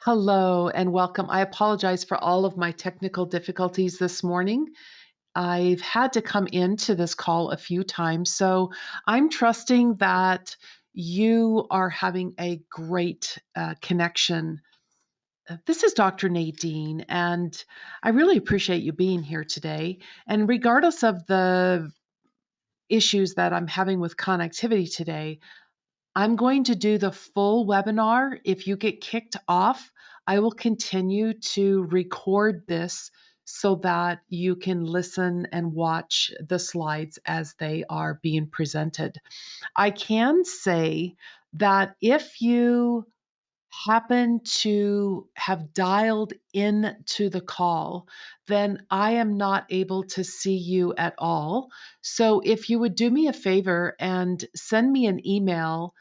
Hello and welcome. I apologize for all of my technical difficulties this morning. I've had to come into this call a few times, so I'm trusting that you are having a great connection. This is Dr. Nadine, and I really appreciate you being here today. And regardless of the issues that I'm having with connectivity today, I'm going to do the full webinar. If you get kicked off, I will continue to record this so that you can listen and watch the slides as they are being presented. I can say that if you happen to have dialed in to the call, then I am not able to see you at all. So if you would do me a favor and send me an email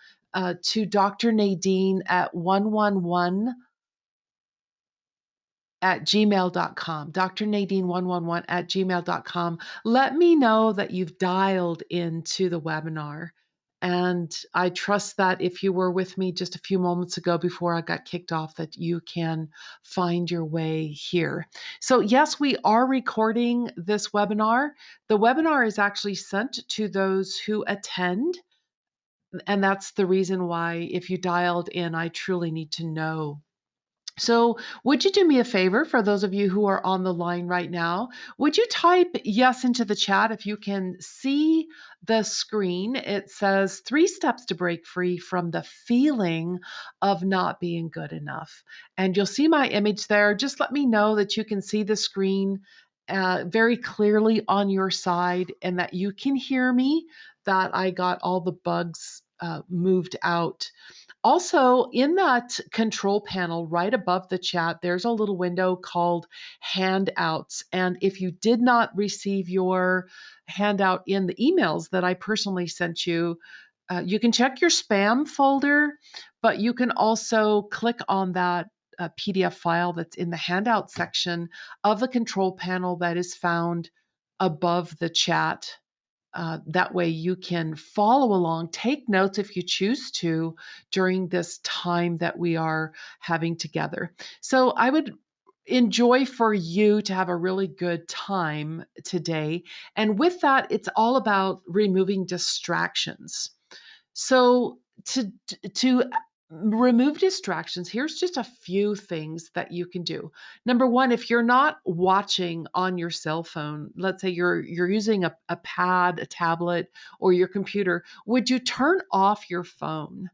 to Dr. Nadine at 111 at gmail.com, Dr. Nadine 111 at gmail.com. Let me know that you've dialed into the webinar. And I trust that if you were with me just a few moments ago before I got kicked off, that you can find your way here. So yes, we are recording this webinar. The webinar is actually sent to those who attend. And that's the reason why if you dialed in, I truly need to know. So, would you do me a favor for those of you who are on the line right now? Would you type yes into the chat if you can see the screen? It says 3 steps to break free from the feeling of not being good enough. And you'll see my image there. Just let me know that you can see the screen very clearly on your side and that you can hear me, that I got all the bugs moved out. Also, in that control panel right above the chat, there's a little window called handouts. And if you did not receive your handout in the emails that I personally sent you, you can check your spam folder, but you can also click on that PDF file that's in the handout section of the control panel that is found above the chat. That way you can follow along, take notes if you choose to during this time that we are having together. So I would enjoy for you to have a really good time today. And with that, it's all about removing distractions. So to remove distractions, here's just a few things that you can do. Number one, if you're not watching on your cell phone, let's say you're using a pad, a tablet, or your computer, would you turn off your phone?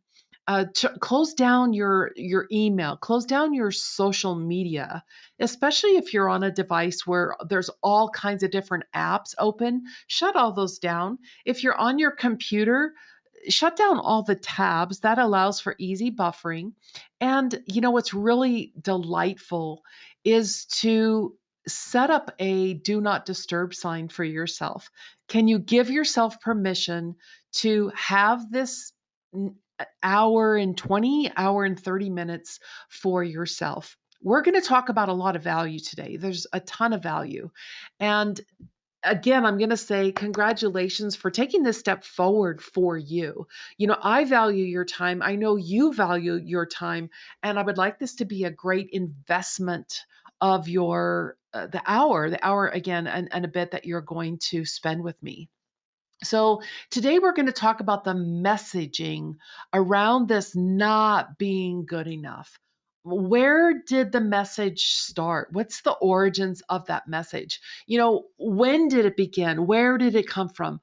Close down your email, close down your social media, especially if you're on a device where there's all kinds of different apps open. Shut all those down. If you're on your computer, shut down all the tabs. That allows for easy buffering. And you know what's really delightful is to set up a do not disturb sign for yourself. Can you give yourself permission to have this hour and 20, hour and 30 minutes for yourself? We're going to talk about a lot of value today. There's a ton of value. And again, I'm going to say congratulations for taking this step forward for you. You know, I value your time. I know you value your time. And I would like this to be a great investment of your, the hour again, and a bit that you're going to spend with me. So, today we're going to talk about the messaging around this not being good enough. Where did the message start? What's the origins of that message? You know, when did it begin? Where did it come from?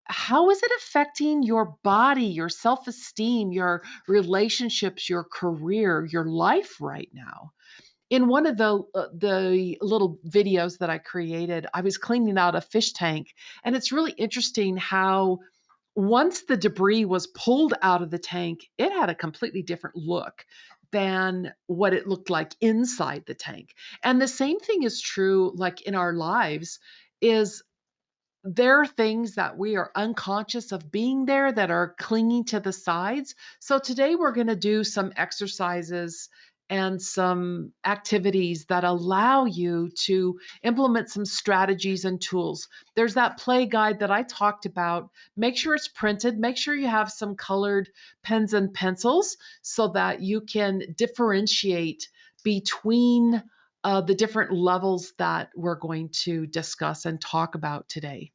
How is it affecting your body, your self esteem, your relationships, your career, your life right now? In one of the little videos that I created, I was cleaning out a fish tank, and it's really interesting how once the debris was pulled out of the tank, it had a completely different look than what it looked like inside the tank. And the same thing is true like in our lives is there are things that we are unconscious of being there that are clinging to the sides. So today we're going to do some exercises and some activities that allow you to implement some strategies and tools. There's that play guide that I talked about. Make sure it's printed. Make sure you have some colored pens and pencils so that you can differentiate between the different levels that we're going to discuss and talk about today.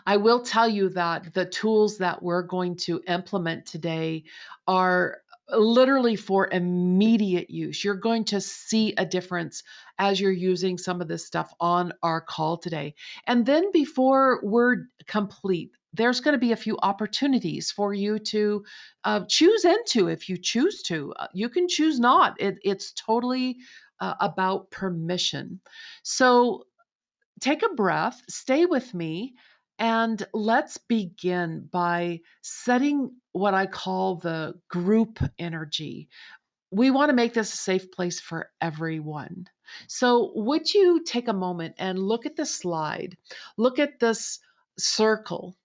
I will tell you that the tools that we're going to implement today are literally for immediate use. You're going to see a difference as you're using some of this stuff on our call today. And then before we're complete, there's going to be a few opportunities for you to choose into if you choose to. You can choose not. It's totally about permission. So take a breath, stay with me, and let's begin by setting what I call the group energy. We want to make this a safe place for everyone. So, would you take a moment and look at the slide? Look at this circle.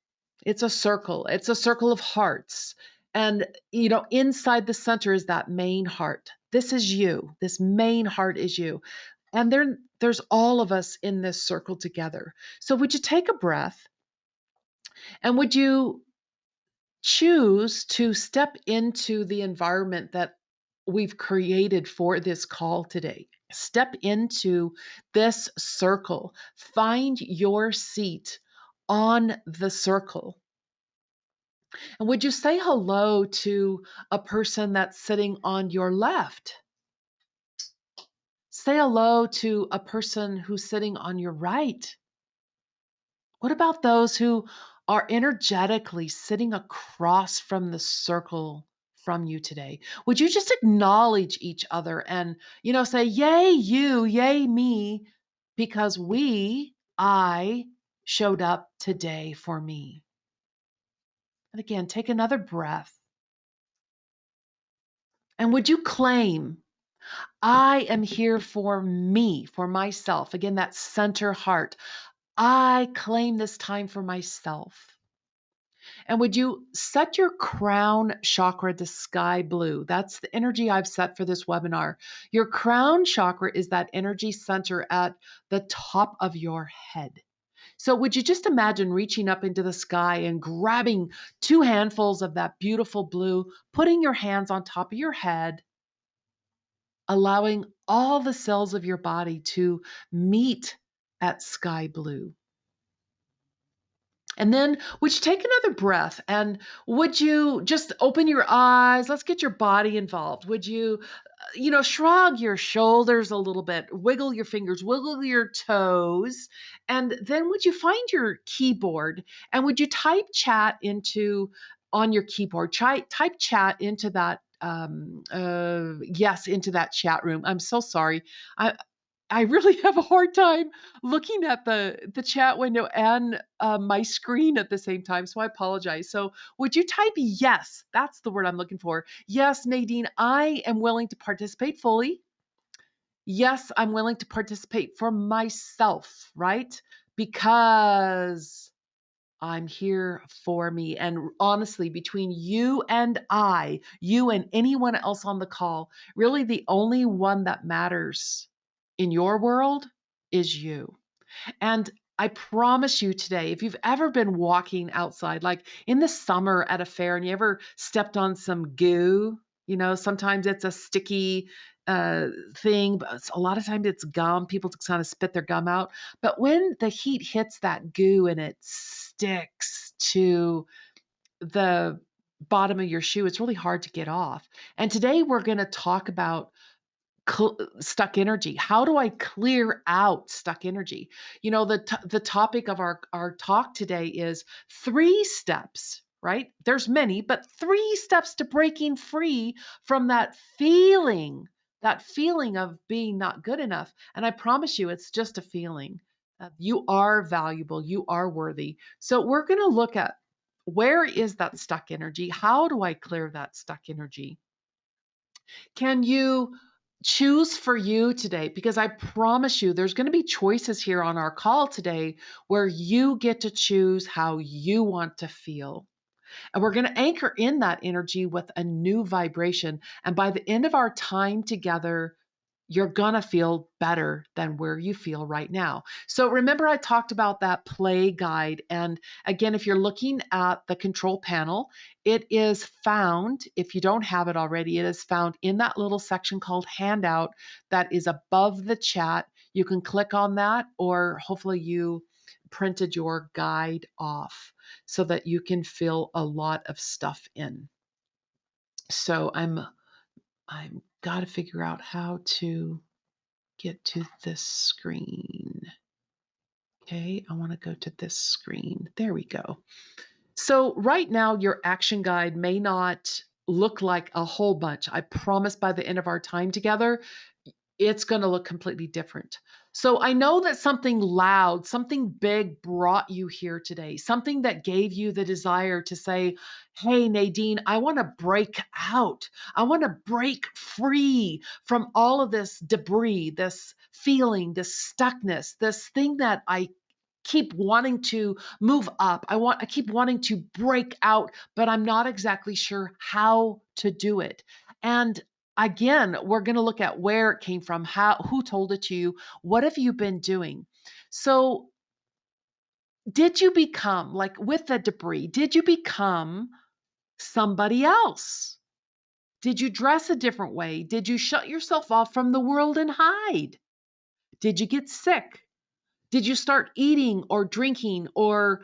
It's a circle. It's a circle of hearts. And, inside the center is that main heart. This is you. This main heart is you. And there's all of us in this circle together. So would you take a breath and would you choose to step into the environment that we've created for this call today? Step into this circle. Find your seat on the circle. And would you say hello to a person that's sitting on your left? Say hello to a person who's sitting on your right. What about those who are energetically sitting across from the circle from you today? Would you just acknowledge each other and, say, yay, you, yay, me, because I showed up today for me. And again, take another breath. And would you claim, I am here for me, for myself? Again, that center heart. I claim this time for myself. And would you set your crown chakra to sky blue? That's the energy I've set for this webinar. Your crown chakra is that energy center at the top of your head. So would you just imagine reaching up into the sky and grabbing two handfuls of that beautiful blue, putting your hands on top of your head, allowing all the cells of your body to meet at sky blue? And then would you take another breath and would you just open your eyes? Let's get your body involved. Would you, shrug your shoulders a little bit, wiggle your fingers, wiggle your toes. And then would you find your keyboard and would you type chat on your keyboard? Type chat into that yes, into that chat room. I'm so sorry. I really have a hard time looking at the chat window and my screen at the same time, so I apologize. So would you type yes? That's the word I'm looking for. Yes, Nadine, I am willing to participate fully. Yes, I'm willing to participate for myself, right? Because I'm here for me. And honestly, between you and I, you and anyone else on the call, really the only one that matters in your world is you. And I promise you today, if you've ever been walking outside, like in the summer at a fair and you ever stepped on some goo, sometimes it's a sticky thing, but a lot of times it's gum. People just kind of spit their gum out. But when the heat hits that goo and it sticks to the bottom of your shoe, it's really hard to get off. And today we're going to talk about stuck energy. How do I clear out stuck energy? The topic of our talk today is 3 steps, right? There's many, but 3 steps to breaking free from that feeling of being not good enough. And I promise you, it's just a feeling. You are valuable. You are worthy. So we're going to look at, where is that stuck energy? How do I clear that stuck energy? Can you choose for you today? Because I promise you, there's going to be choices here on our call today where you get to choose how you want to feel. And we're going to anchor in that energy with a new vibration. And by the end of our time together, you're going to feel better than where you feel right now. So remember, I talked about that play guide. And again, if you're looking at the control panel, it is found, if you don't have it already, it is found in that little section called handout that is above the chat. You can click on that, or hopefully you printed your guide off so that you can fill a lot of stuff in. So I'm got to figure out how to get to this screen. Okay, I want to go to this screen. There we go. So right now, your action guide may not look like a whole bunch. I promise by the end of our time together, it's going to look completely different. So I know that something loud, something big brought you here today, something that gave you the desire to say, hey, Nadine, I want to break out. I want to break free from all of this debris, this feeling, this stuckness, this thing that I keep wanting to move up. I keep wanting to break out, but I'm not exactly sure how to do it. And again, we're going to look at where it came from, who told it to you, what have you been doing? So, did you become, like with the debris, did you become somebody else? Did you dress a different way? Did you shut yourself off from the world and hide? Did you get sick? Did you start eating or drinking or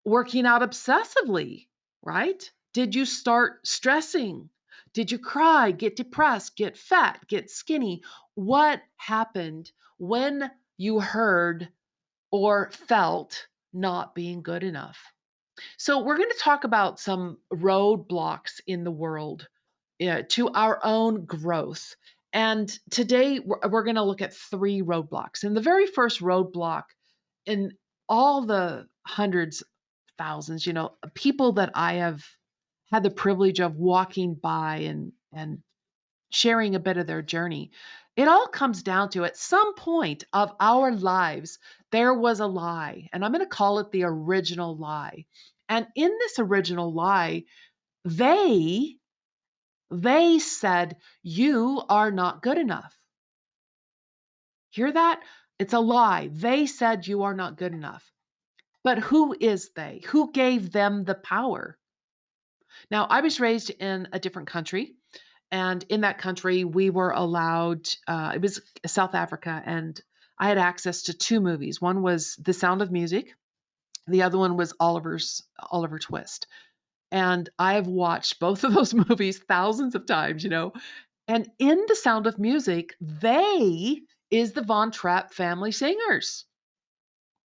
working out obsessively, right? Did you start stressing? Did you cry, get depressed, get fat, get skinny? What happened when you heard or felt not being good enough? So, we're going to talk about some roadblocks in the world to our own growth. And today we're going to look at 3 roadblocks. And the very first roadblock in all the hundreds, thousands, people that I have had the privilege of walking by and sharing a bit of their journey, it all comes down to at some point of our lives, there was a lie. And I'm going to call it the original lie. And in this original lie, they said, you are not good enough. Hear that? It's a lie. They said you are not good enough. But who is they? Who gave them the power? Now, I was raised in a different country. And in that country, we were allowed, it was South Africa, and I had access to 2 movies. One was The Sound of Music. The other one was Oliver Twist. And I have watched both of those movies thousands of times, And in The Sound of Music, they is the Von Trapp family singers.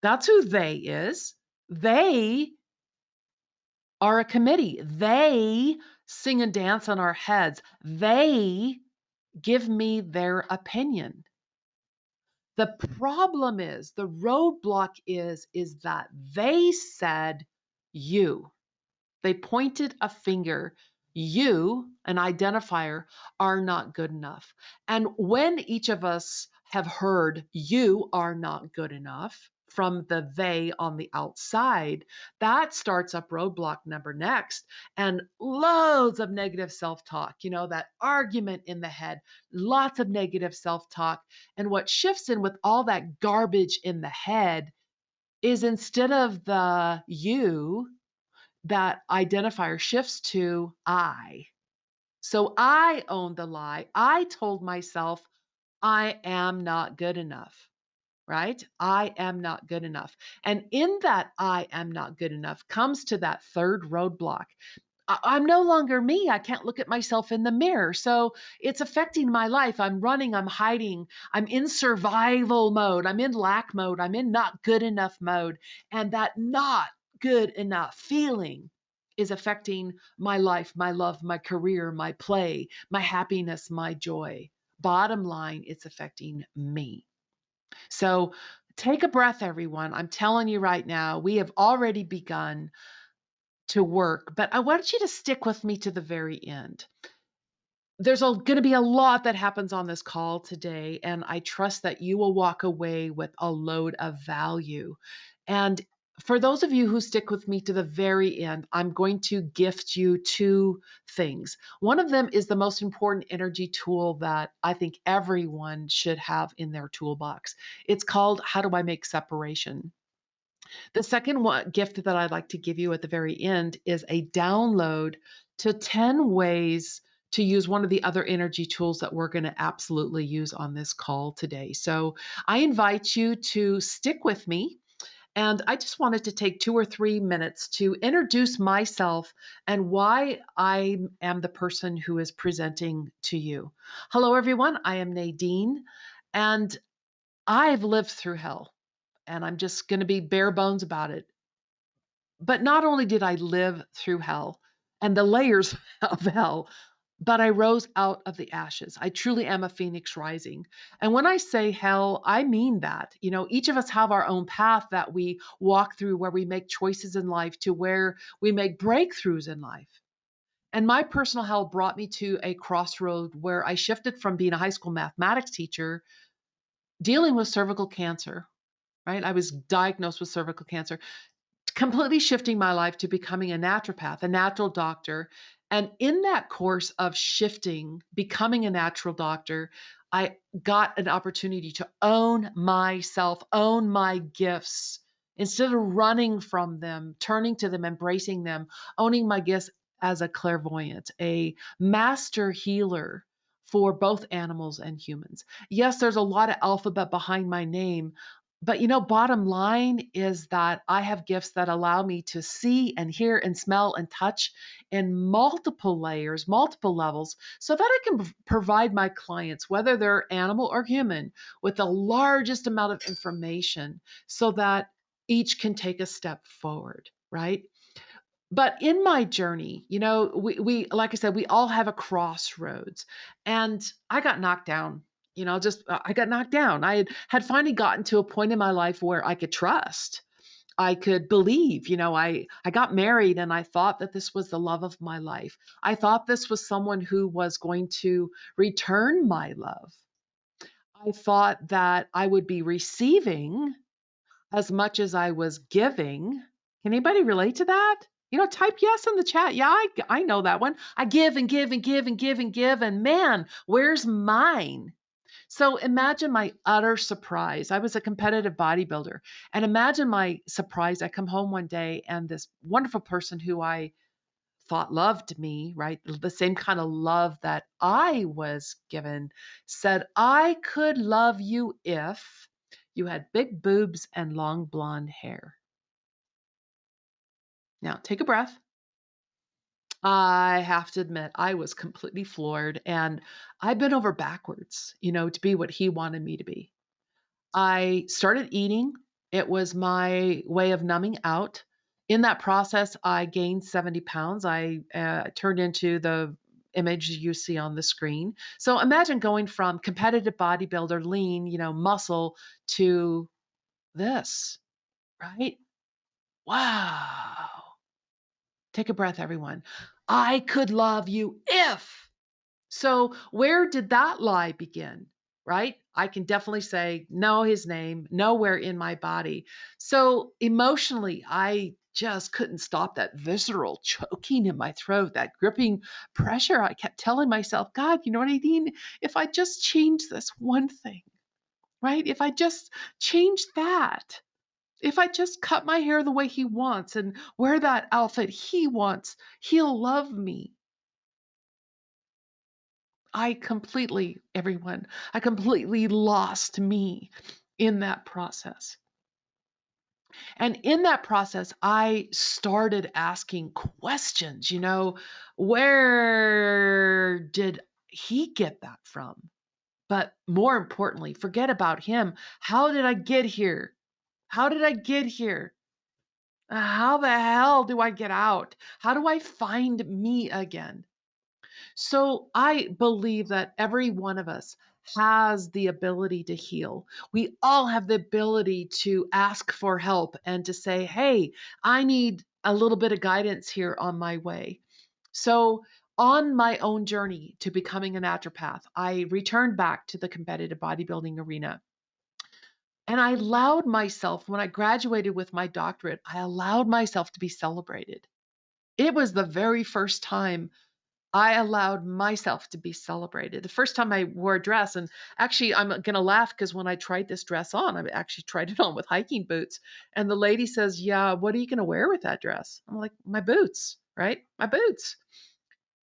That's who they is. They are a committee. They sing and dance on our heads. They give me their opinion. The problem is, the roadblock is that they said you. They pointed a finger. You, an identifier, are not good enough. And when each of us have heard you are not good enough from the they on the outside, that starts up roadblock number next. And loads of negative self-talk, that argument in the head, lots of negative self-talk. And what shifts in with all that garbage in the head is instead of the you, that identifier shifts to I. So I own the lie. I told myself I am not good enough, right? I am not good enough. And in that I am not good enough comes to that third roadblock. I'm no longer me. I can't look at myself in the mirror. So it's affecting my life. I'm running, I'm hiding, I'm in survival mode, I'm in lack mode, I'm in not good enough mode. And that not good enough feeling is affecting my life, my love, my career, my play, my happiness, my joy. Bottom line, it's affecting me. So take a breath, everyone. I'm telling you right now, we have already begun to work, but I want you to stick with me to the very end. There's going to be a lot that happens on this call today, and I trust that you will walk away with a load of value. And For those of you who stick with me to the very end, I'm going to gift you two things. One of them is the most important energy tool that I think everyone should have in their toolbox. It's called How Do I Make Separation? The second one, gift that I'd like to give you at the very end is a download to 10 ways to use one of the other energy tools that we're going to absolutely use on this call today. So I invite you to stick with me. And I just wanted to take 2 or 3 minutes to introduce myself and why I am the person who is presenting to you. Hello, everyone. I am Nadine, and I've lived through hell, and I'm just going to be bare bones about it. But not only did I live through hell and the layers of hell, but I rose out of the ashes. I truly am a phoenix rising. And when I say hell, I mean that. You know, each of us have our own path that we walk through where we make choices in life to where we make breakthroughs in life. And my personal hell brought me to a crossroad where I shifted from being a high school mathematics teacher dealing with cervical cancer, right? I was diagnosed with cervical cancer, completely shifting my life to becoming a naturopath, a natural doctor. And in that course of shifting, becoming a natural doctor, I got an opportunity to own myself, own my gifts. Instead of running from them, turning to them, embracing them, owning my gifts as a clairvoyant, a master healer for both animals and humans. Yes, there's a lot of alphabet behind my name, but bottom line is that I have gifts that allow me to see and hear and smell and touch in multiple layers, multiple levels, so that I can provide my clients, whether they're animal or human, with the largest amount of information so that each can take a step forward, right? But in my journey, we like I said, we all have a crossroads, and I got knocked down. Just I got knocked down. I had finally gotten to a point in my life where I could trust, I could believe. I got married, and I thought that this was the love of my life. I thought this was someone who was going to return my love. I thought that I would be receiving as much as I was giving. Can anybody relate to that? Type yes in the chat. Yeah, I know that one. I give and give and give and give and give, and man, where's mine? So imagine my utter surprise. I was a competitive bodybuilder, and imagine my surprise. I come home one day, and this wonderful person who I thought loved me, right? The same kind of love that I was given, said, I could love you if you had big boobs and long blonde hair. Now, take a breath. I have to admit, I was completely floored, and I bent over backwards, to be what he wanted me to be. I started eating. It was my way of numbing out. In that process, I gained 70 pounds. I turned into the image you see on the screen. So imagine going from competitive bodybuilder, lean, muscle, to this, right? Wow. Take a breath, everyone. I could love you if. So, where did that lie begin? Right? I can definitely say, know his name, nowhere in my body. So, emotionally, I just couldn't stop that visceral choking in my throat, that gripping pressure. I kept telling myself, God, you know what, Nadine? If I just change this one thing, right? If I just change that, if I just cut my hair the way he wants and wear that outfit he wants, he'll love me. I completely lost me in that process. And in that process, I started asking questions, where did he get that from? But more importantly, forget about him. How did I get here? How did I get here? How the hell do I get out? How do I find me again? So I believe that every one of us has the ability to heal. We all have the ability to ask for help and to say, hey, I need a little bit of guidance here on my way. So, on my own journey to becoming a naturopath, I returned back to the competitive bodybuilding arena. And I allowed myself, when I graduated with my doctorate, I allowed myself to be celebrated. It was the very first time I allowed myself to be celebrated. The first time I wore a dress, and actually, I'm going to laugh because when I tried this dress on, I actually tried it on with hiking boots. And the lady says, "Yeah, what are you going to wear with that dress?" I'm like, "My boots, right? My boots."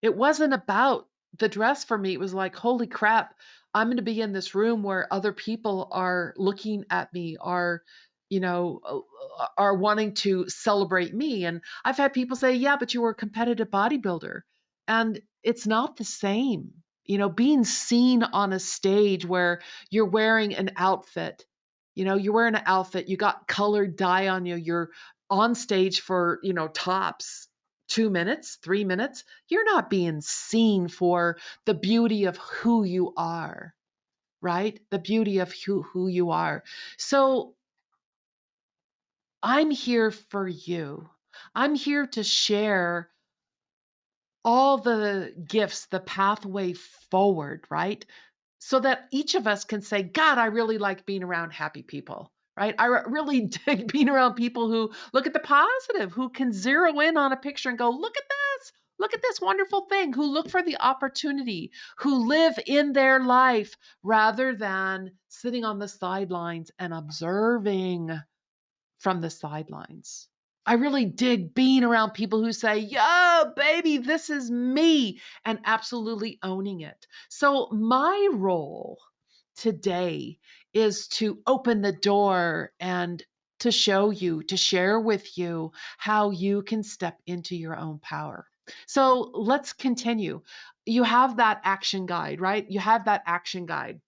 It wasn't about the dress for me. It was like, holy crap, I'm going to be in this room where other people are looking at me, are wanting to celebrate me. And I've had people say, yeah, but you were a competitive bodybuilder. And it's not the same. Being seen on a stage where you're wearing an outfit, you're wearing an outfit, you got colored dye on you, you're on stage for, tops 2 minutes, 3 minutes, you're not being seen for the beauty of who you are, right? The beauty of who you are. So I'm here for you. I'm here to share all the gifts, the pathway forward, right? So that each of us can say, God, I really like being around happy people, right? I really dig being around people who look at the positive, who can zero in on a picture and go, look at this wonderful thing, who look for the opportunity, who live in their life rather than sitting on the sidelines and observing from the sidelines. I really dig being around people who say, yo, baby, this is me, and absolutely owning it. So, my role today is to open the door and to show you, to share with you how you can step into your own power. So, let's continue. You have that action guide, right? You have that action guide.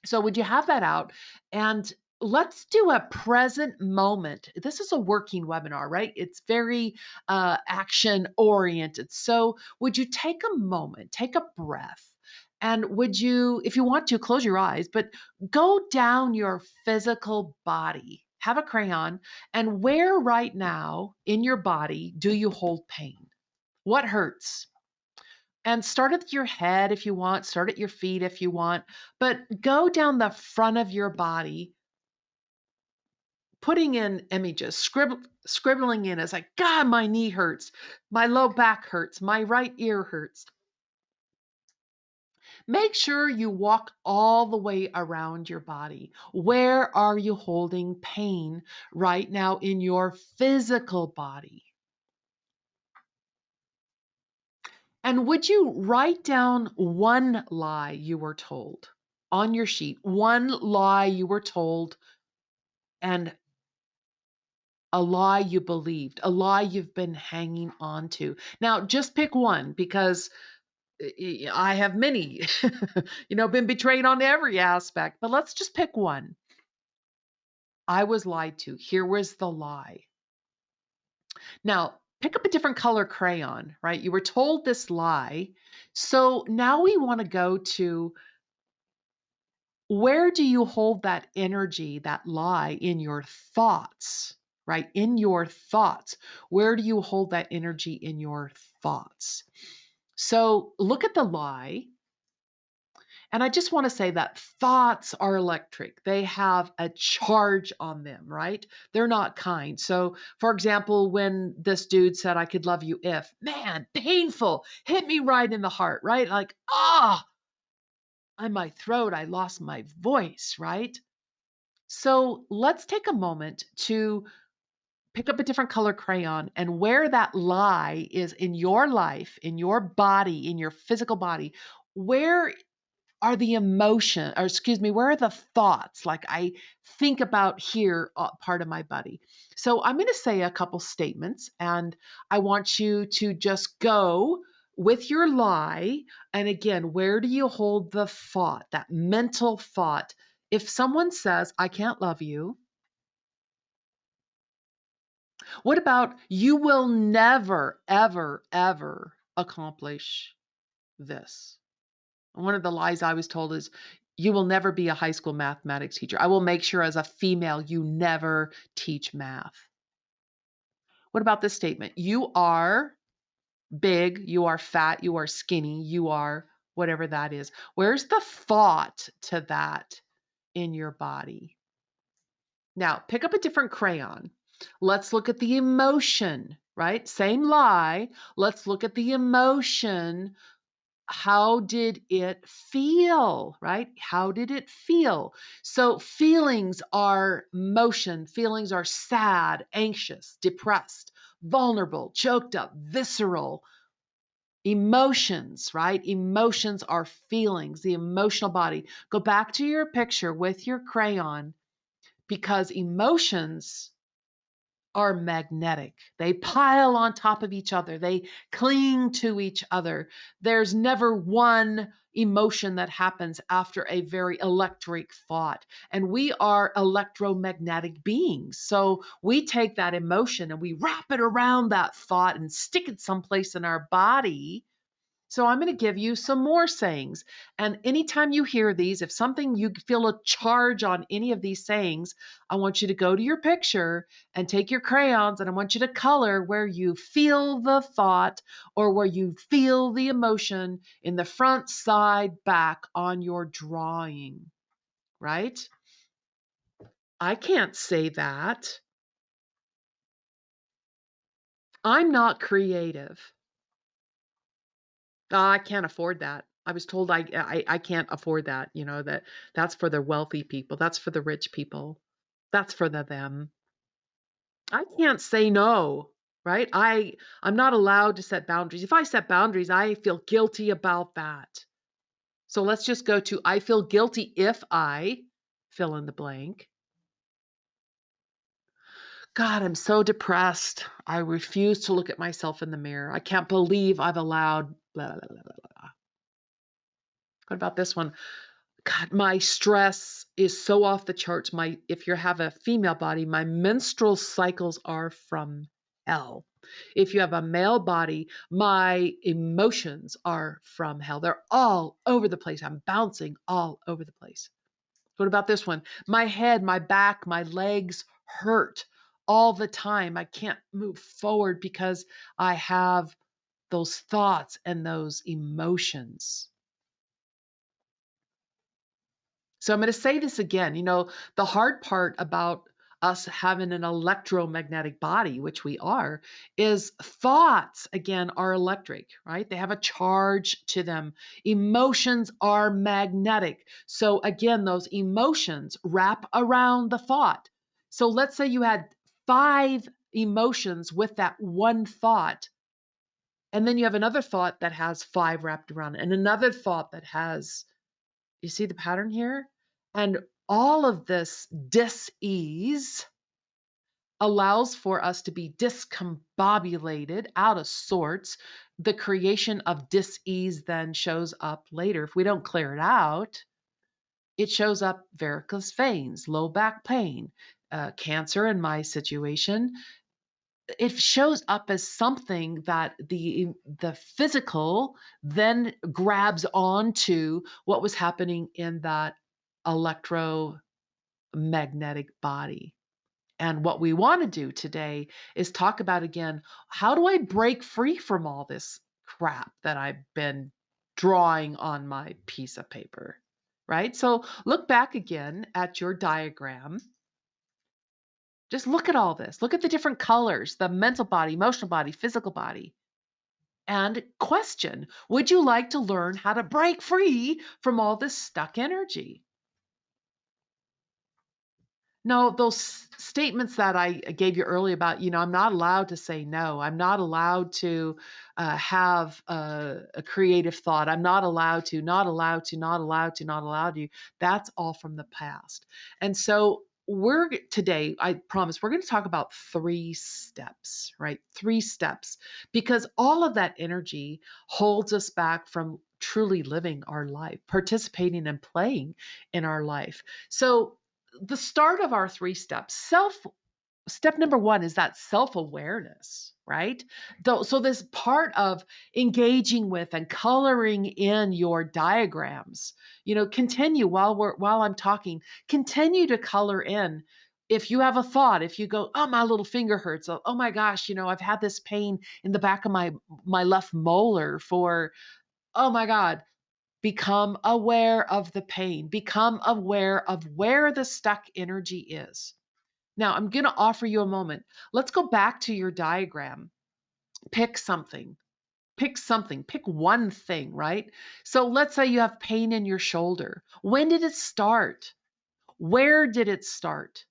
So, would you have that out? And let's do a present moment. This is a working webinar, right? It's very action oriented. So, would you take a moment, take a breath, and would you, if you want to, close your eyes, but go down your physical body? Have a crayon, and where right now in your body do you hold pain? What hurts? And start at your head if you want, start at your feet if you want, but go down the front of your body, putting in images, scribbling in as like, God, my knee hurts, my low back hurts, my right ear hurts. Make sure you walk all the way around your body. Where are you holding pain right now in your physical body? And would you write down one lie you were told on your sheet? One lie you were told and a lie you believed, a lie you've been hanging on to. Now, just pick one because I have many, been betrayed on every aspect, but let's just pick one. I was lied to. Here was the lie. Now, pick up a different color crayon, right? You were told this lie. So now we want to go to, where do you hold that energy, that lie in your thoughts, right? In your thoughts. Where do you hold that energy in your thoughts? So look at the lie. And I just want to say that thoughts are electric. They have a charge on them, right? They're not kind. So, for example, when this dude said, I could love you if, man, painful, hit me right in the heart, right? Like, in my throat, I lost my voice, right? So let's take a moment to pick up a different color crayon, and where that lie is in your life, in your body, in your physical body, where are the emotion, or excuse me, where are the thoughts? Like I think about here, part of my body. So I'm going to say a couple statements, and I want you to just go with your lie. And again, where do you hold the thought, that mental thought? If someone says, I can't love you, what about you will never, ever, ever accomplish this? One of the lies I was told is, you will never be a high school mathematics teacher. I will make sure as a female you never teach math. What about this statement? You are big, you are fat, you are skinny, you are whatever that is. Where's the thought to that in your body? Now, pick up a different crayon. Let's look at the emotion, right? Same lie. Let's look at the emotion. How did it feel, right? How did it feel? So feelings are motion. Feelings are sad, anxious, depressed, vulnerable, choked up, visceral. Emotions, right? Emotions are feelings, the emotional body. Go back to your picture with your crayon because emotions are magnetic. They pile on top of each other, they cling to each other. There's never one emotion that happens after a very electric thought. And we are electromagnetic beings. So we take that emotion and we wrap it around that thought and stick it someplace in our body. So I'm going to give you some more sayings. And anytime you hear these, if something you feel a charge on any of these sayings, I want you to go to your picture and take your crayons and I want you to color where you feel the thought or where you feel the emotion in the front, side, back on your drawing, right? I can't say that. I'm not creative. I can't afford that. I was told I can't afford that, that's for the wealthy people. That's for the rich people. That's for them. I can't say no, right? I'm not allowed to set boundaries. If I set boundaries, I feel guilty about that. So let's just go to I feel guilty if I fill in the blank. God, I'm so depressed. I refuse to look at myself in the mirror. I can't believe I've allowed blah, blah, blah, blah, blah. What about this one? God, my stress is so off the charts. If you have a female body, my menstrual cycles are from hell. If you have a male body, my emotions are from hell. They're all over the place. I'm bouncing all over the place. What about this one? My head, my back, my legs hurt all the time. I can't move forward because I have those thoughts and those emotions. So I'm going to say this again. The hard part about us having an electromagnetic body, which we are, is thoughts, again, are electric, right? They have a charge to them. Emotions are magnetic. So again, those emotions wrap around the thought. So let's say you had 5 emotions with that one thought. And then you have another thought that has 5 wrapped around it, and another thought that has, you see the pattern here? And all of this dis-ease allows for us to be discombobulated, out of sorts. The creation of dis-ease then shows up later. If we don't clear it out, it shows up varicose veins, low back pain, cancer in my situation. It shows up as something that the physical then grabs onto what was happening in that electromagnetic body. And what we want to do today is talk about again, how do I break free from all this crap that I've been drawing on my piece of paper, right? So look back again at your diagram. Just look at all this. Look at the different colors, the mental body, emotional body, physical body. And question, would you like to learn how to break free from all this stuck energy? No, those statements that I gave you earlier about, I'm not allowed to say no. I'm not allowed to have a creative thought. I'm not allowed to, not allowed to, not allowed to, not allowed to. That's all from the past. And so today, I promise, we're going to talk about 3 steps, right? 3 steps, because all of that energy holds us back from truly living our life, participating and playing in our life. So the start of our 3 steps, step number 1 is that self-awareness, right? So this part of engaging with and coloring in your diagrams, continue while I'm talking, continue to color in. If you have a thought, if you go, oh, my little finger hurts, oh my gosh, I've had this pain in the back of my left molar for, oh my God, become aware of the pain. Become aware of where the stuck energy is. Now, I'm going to offer you a moment. Let's go back to your diagram. Pick something. Pick something. Pick one thing, right? So let's say you have pain in your shoulder. When did it start? Where did it start?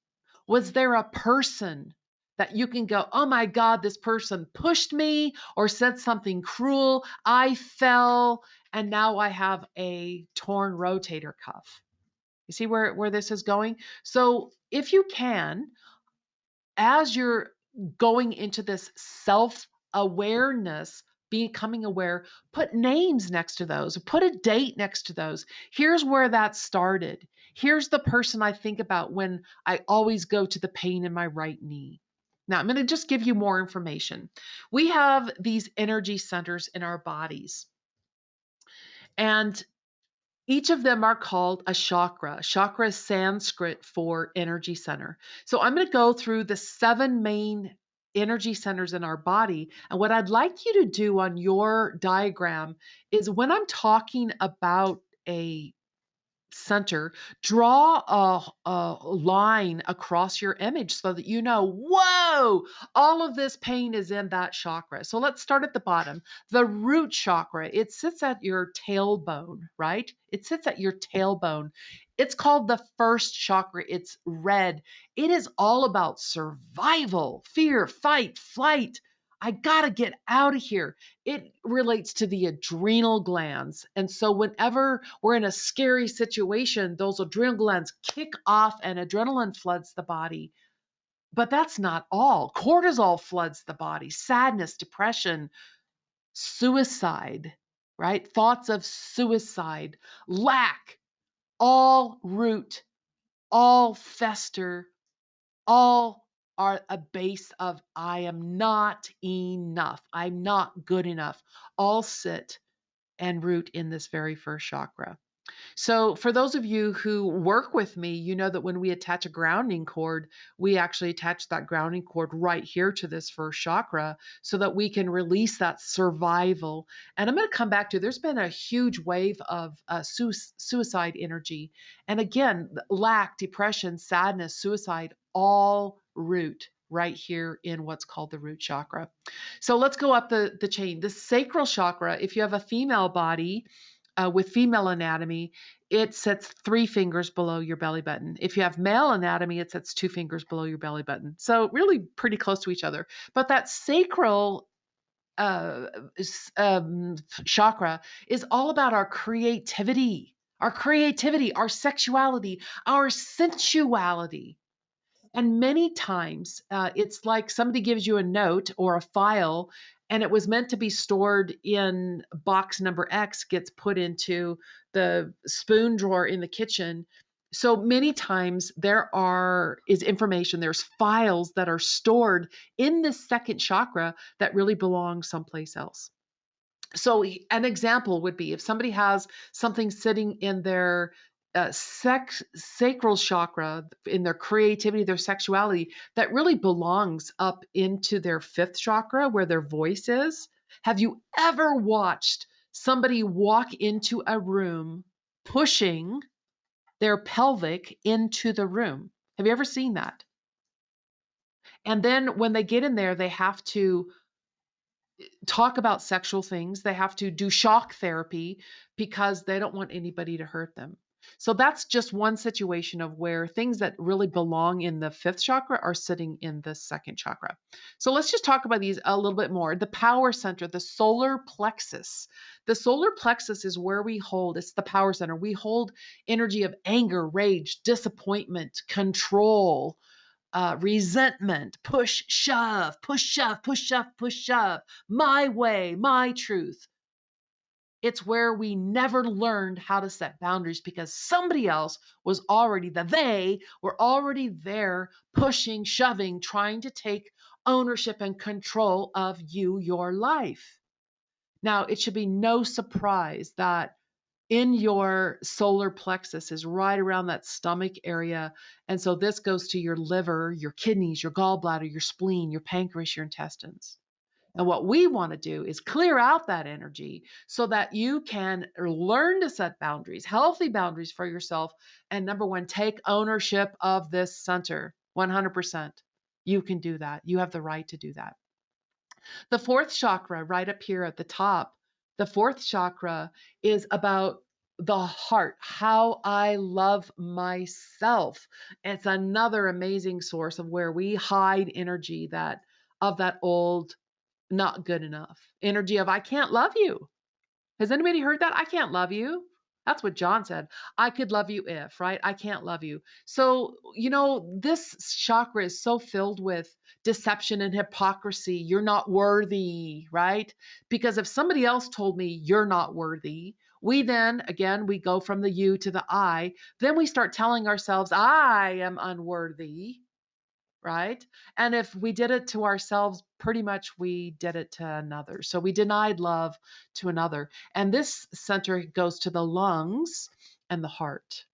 Was there a person that you can go, oh my God, this person pushed me or said something cruel? I fell and now I have a torn rotator cuff. You see where this is going? So if you can, as you're going into this self awareness, becoming aware, put names next to those, put a date next to those. Here's where that started. Here's the person I think about when I always go to the pain in my right knee. Now, I'm going to just give you more information. We have these energy centers in our bodies, and each of them are called a chakra. Chakra is Sanskrit for energy center. So I'm going to go through the 7 main energy centers in our body. And what I'd like you to do on your diagram is when I'm talking about a center, draw a line across your image so that you know, whoa, all of this pain is in that chakra. So let's start at the bottom. The root chakra, it sits at your tailbone, right? It sits at your tailbone. It's called the first chakra. It's red. It is all about survival, fear, fight, flight. I got to get out of here. It relates to the adrenal glands. And so, whenever we're in a scary situation, those adrenal glands kick off and adrenaline floods the body. But that's not all. Cortisol floods the body, sadness, depression, suicide, right? Thoughts of suicide, lack, all root, all fester, all are a base of I am not enough. I'm not good enough. All sit and root in this very first chakra. So, for those of you who work with me, you know that when we attach a grounding cord, we actually attach that grounding cord right here to this first chakra so that we can release that survival. And I'm going to come back to there's been a huge wave of suicide energy. And again, lack, depression, sadness, suicide, all root right here in what's called the root chakra. So let's go up the chain. The sacral chakra, if you have a female body, with female anatomy, it sits 3 fingers below your belly button. If you have male anatomy, it sits 2 fingers below your belly button. So really pretty close to each other. But that sacral uh, chakra is all about our creativity, our sexuality, our sensuality. And many times it's like somebody gives you a note or a file and it was meant to be stored in box number X, gets put into the spoon drawer in the kitchen. So many times is information, there's files that are stored in the second chakra that really belong someplace else. So an example would be if somebody has something sitting in their sacral chakra, in their creativity, their sexuality, that really belongs up into their 5th chakra where their voice is. Have you ever watched somebody walk into a room pushing their pelvic into the room? Have you ever seen that? And then when they get in there, they have to talk about sexual things. They have to do shock therapy because they don't want anybody to hurt them. So that's just one situation of where things that really belong in the 5th chakra are sitting in the 2nd chakra. So let's just talk about these a little bit more. The power center, the solar plexus. The solar plexus is where we hold, it's the power center. We hold energy of anger, rage, disappointment, control, resentment, push, shove, push, shove, push, shove, push, shove, my way, my truth. It's where we never learned how to set boundaries because somebody else was already, they were already there pushing, shoving, trying to take ownership and control of your life. Now, it should be no surprise that in your solar plexus is right around that stomach area. And so this goes to your liver, your kidneys, your gallbladder, your spleen, your pancreas, your intestines. And what we want to do is clear out that energy so that you can learn to set boundaries, healthy boundaries for yourself. And number 1, take ownership of this center. 100%. You can do that. You have the right to do that. The fourth chakra, right up here at the top, the fourth chakra is about the heart, how I love myself. It's another amazing source of where we hide energy that old not good enough energy of I can't love you. Has anybody heard that? I can't love you. That's what John said. I could love you if, right? I can't love you. So, this chakra is so filled with deception and hypocrisy. You're not worthy, right? Because if somebody else told me you're not worthy, we then, again, we go from the you to the I. Then we start telling ourselves, I am unworthy, right? And if we did it to ourselves, pretty much we did it to another. So we denied love to another. And this center goes to the lungs and the heart.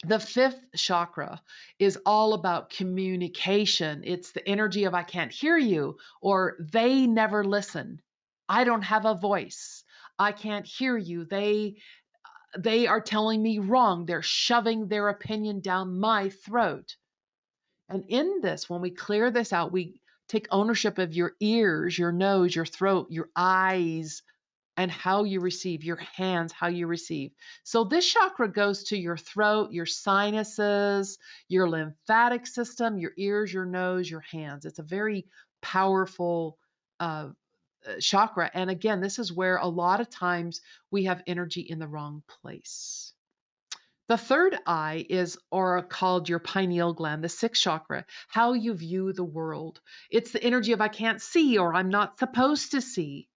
The fifth chakra is all about communication. It's the energy of I can't hear you, or they never listen. I don't have a voice. I can't hear you. They are telling me wrong. They're shoving their opinion down my throat. And in this, when we clear this out, we take ownership of your ears, your nose, your throat, your eyes, and how you receive, your hands, how you receive. So this chakra goes to your throat, your sinuses, your lymphatic system, your ears, your nose, your hands. It's a very powerful chakra. And again, this is where a lot of times we have energy in the wrong place. The third eye is, or called your pineal gland, the sixth chakra, how you view the world. It's the energy of I can't see or I'm not supposed to see.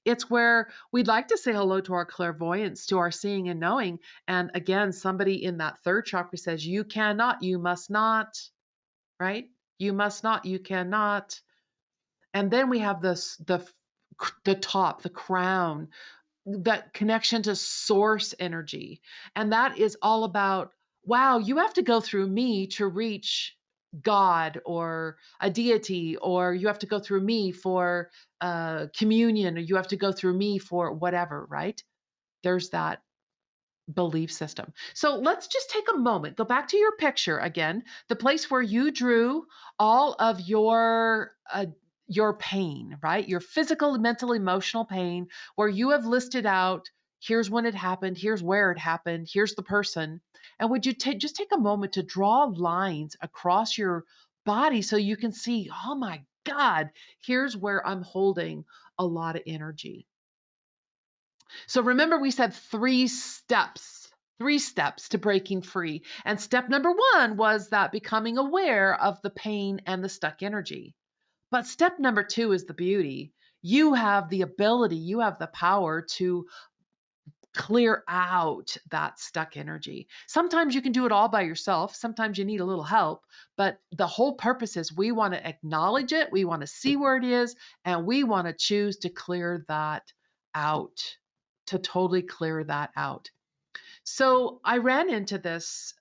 It's where we'd like to say hello to our clairvoyance, to our seeing and knowing. And again, somebody in that third chakra says, you cannot, you must not, right? You must not, you cannot. And then we have the top, the crown, that connection to source energy. And that is all about, wow, you have to go through me to reach God or a deity, or you have to go through me for communion, or you have to go through me for whatever, right? There's that belief system. So let's just take a moment, go back to your picture again, the place where you drew all of your pain, right? Your physical, mental, emotional pain, where you have listed out, here's when it happened, here's where it happened, here's the person. And would you just take a moment to draw lines across your body so you can see, oh my God, here's where I'm holding a lot of energy. So remember, we said three steps to breaking free. And step number one was that becoming aware of the pain and the stuck energy. But step number two is the beauty. You have the ability, you have the power to clear out that stuck energy. Sometimes you can do it all by yourself. Sometimes you need a little help. But the whole purpose is we want to acknowledge it, we want to see where it is, and we want to choose to clear that out, to totally clear that out. So I ran into this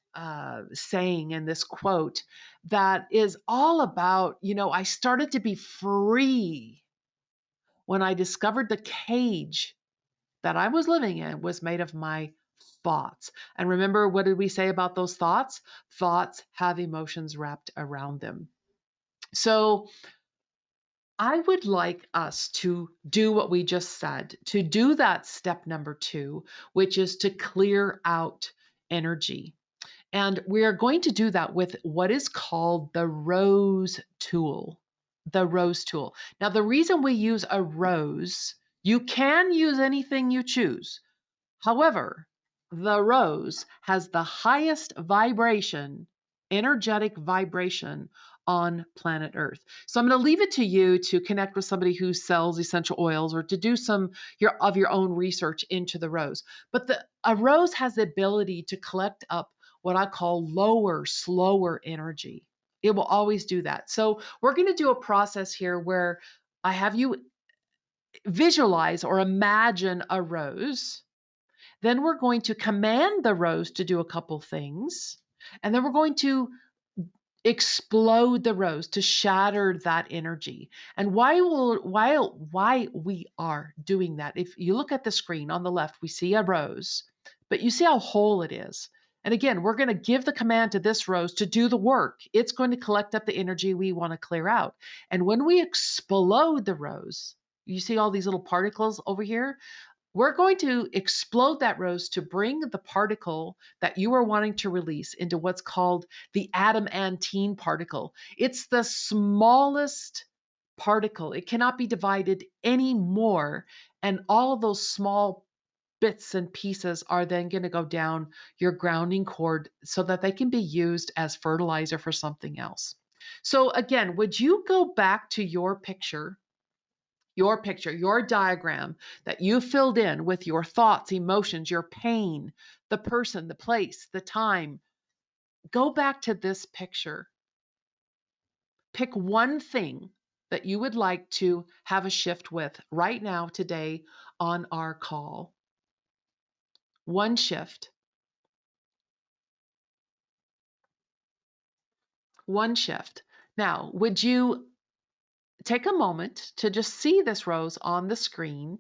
saying and this quote that is all about, I started to be free when I discovered the cage that I was living in was made of my thoughts. And remember, what did we say about those thoughts? Thoughts have emotions wrapped around them. So I would like us to do what we just said, to do that step number two, which is to clear out energy. And we are going to do that with what is called the rose tool. The rose tool. Now, the reason we use a rose, you can use anything you choose. However, the rose has the highest vibration, energetic vibration on planet Earth. So I'm going to leave it to you to connect with somebody who sells essential oils or to do some of your own research into the rose. But a rose has the ability to collect up what I call lower, slower energy. It will always do that. So we're going to do a process here where I have you visualize or imagine a rose. Then we're going to command the rose to do a couple things. And then we're going to explode the rose to shatter that energy. And why we are doing that, if you look at the screen on the left, we see a rose, but you see how whole it is. And again, we're going to give the command to this rose to do the work. It's going to collect up the energy we want to clear out. And when we explode the rose, you see all these little particles over here? We're going to explode that rose to bring the particle that you are wanting to release into what's called the adamantine particle. It's the smallest particle. It cannot be divided anymore. And all of those small bits and pieces are then going to go down your grounding cord so that they can be used as fertilizer for something else. So again, would you go back to your diagram that you filled in with your thoughts, emotions, your pain, the person, the place, the time? Go back to this picture. Pick one thing that you would like to have a shift with right now, today, on our call. One shift. One shift. Now, would you take a moment to just see this rose on the screen?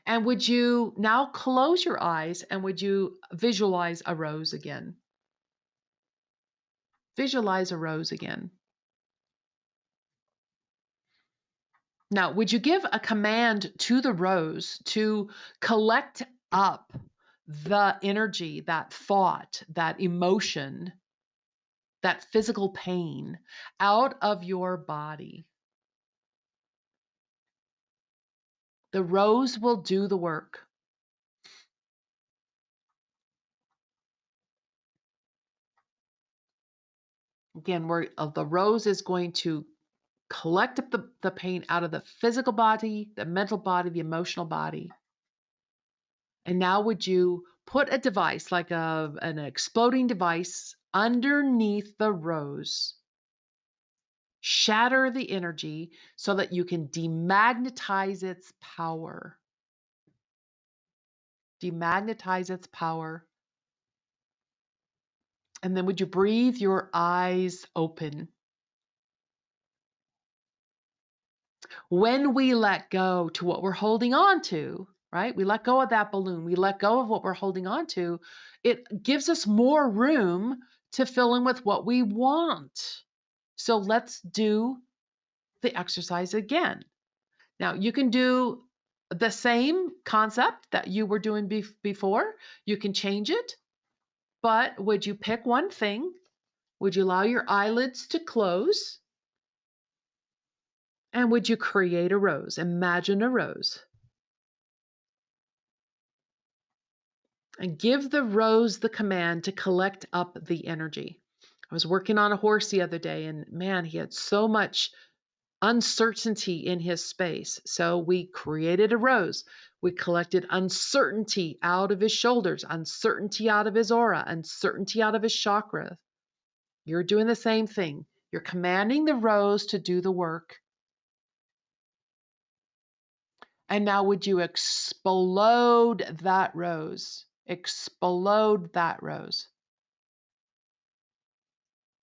And would you now close your eyes and would you visualize a rose again? Visualize a rose again. Now, would you give a command to the rose to collect up the energy, that thought, that emotion, that physical pain out of your body? The rose will do the work. Again, the rose is going to collect up the pain out of the physical body, the mental body, the emotional body. And now would you put a device, like an exploding device, underneath the rose? Shatter the energy so that you can demagnetize its power. Demagnetize its power. And then would you breathe your eyes open? When we let go to what we're holding on to, right? We let go of that balloon. We let go of what we're holding on to. It gives us more room to fill in with what we want. So let's do the exercise again. Now, you can do the same concept that you were doing before. You can change it, but would you pick one thing? Would you allow your eyelids to close? And would you create a rose? Imagine a rose. And give the rose the command to collect up the energy. I was working on a horse the other day, and man, he had so much uncertainty in his space. So we created a rose. We collected uncertainty out of his shoulders, uncertainty out of his aura, uncertainty out of his chakra. You're doing the same thing. You're commanding the rose to do the work. And now would you explode that rose? Explode that rose.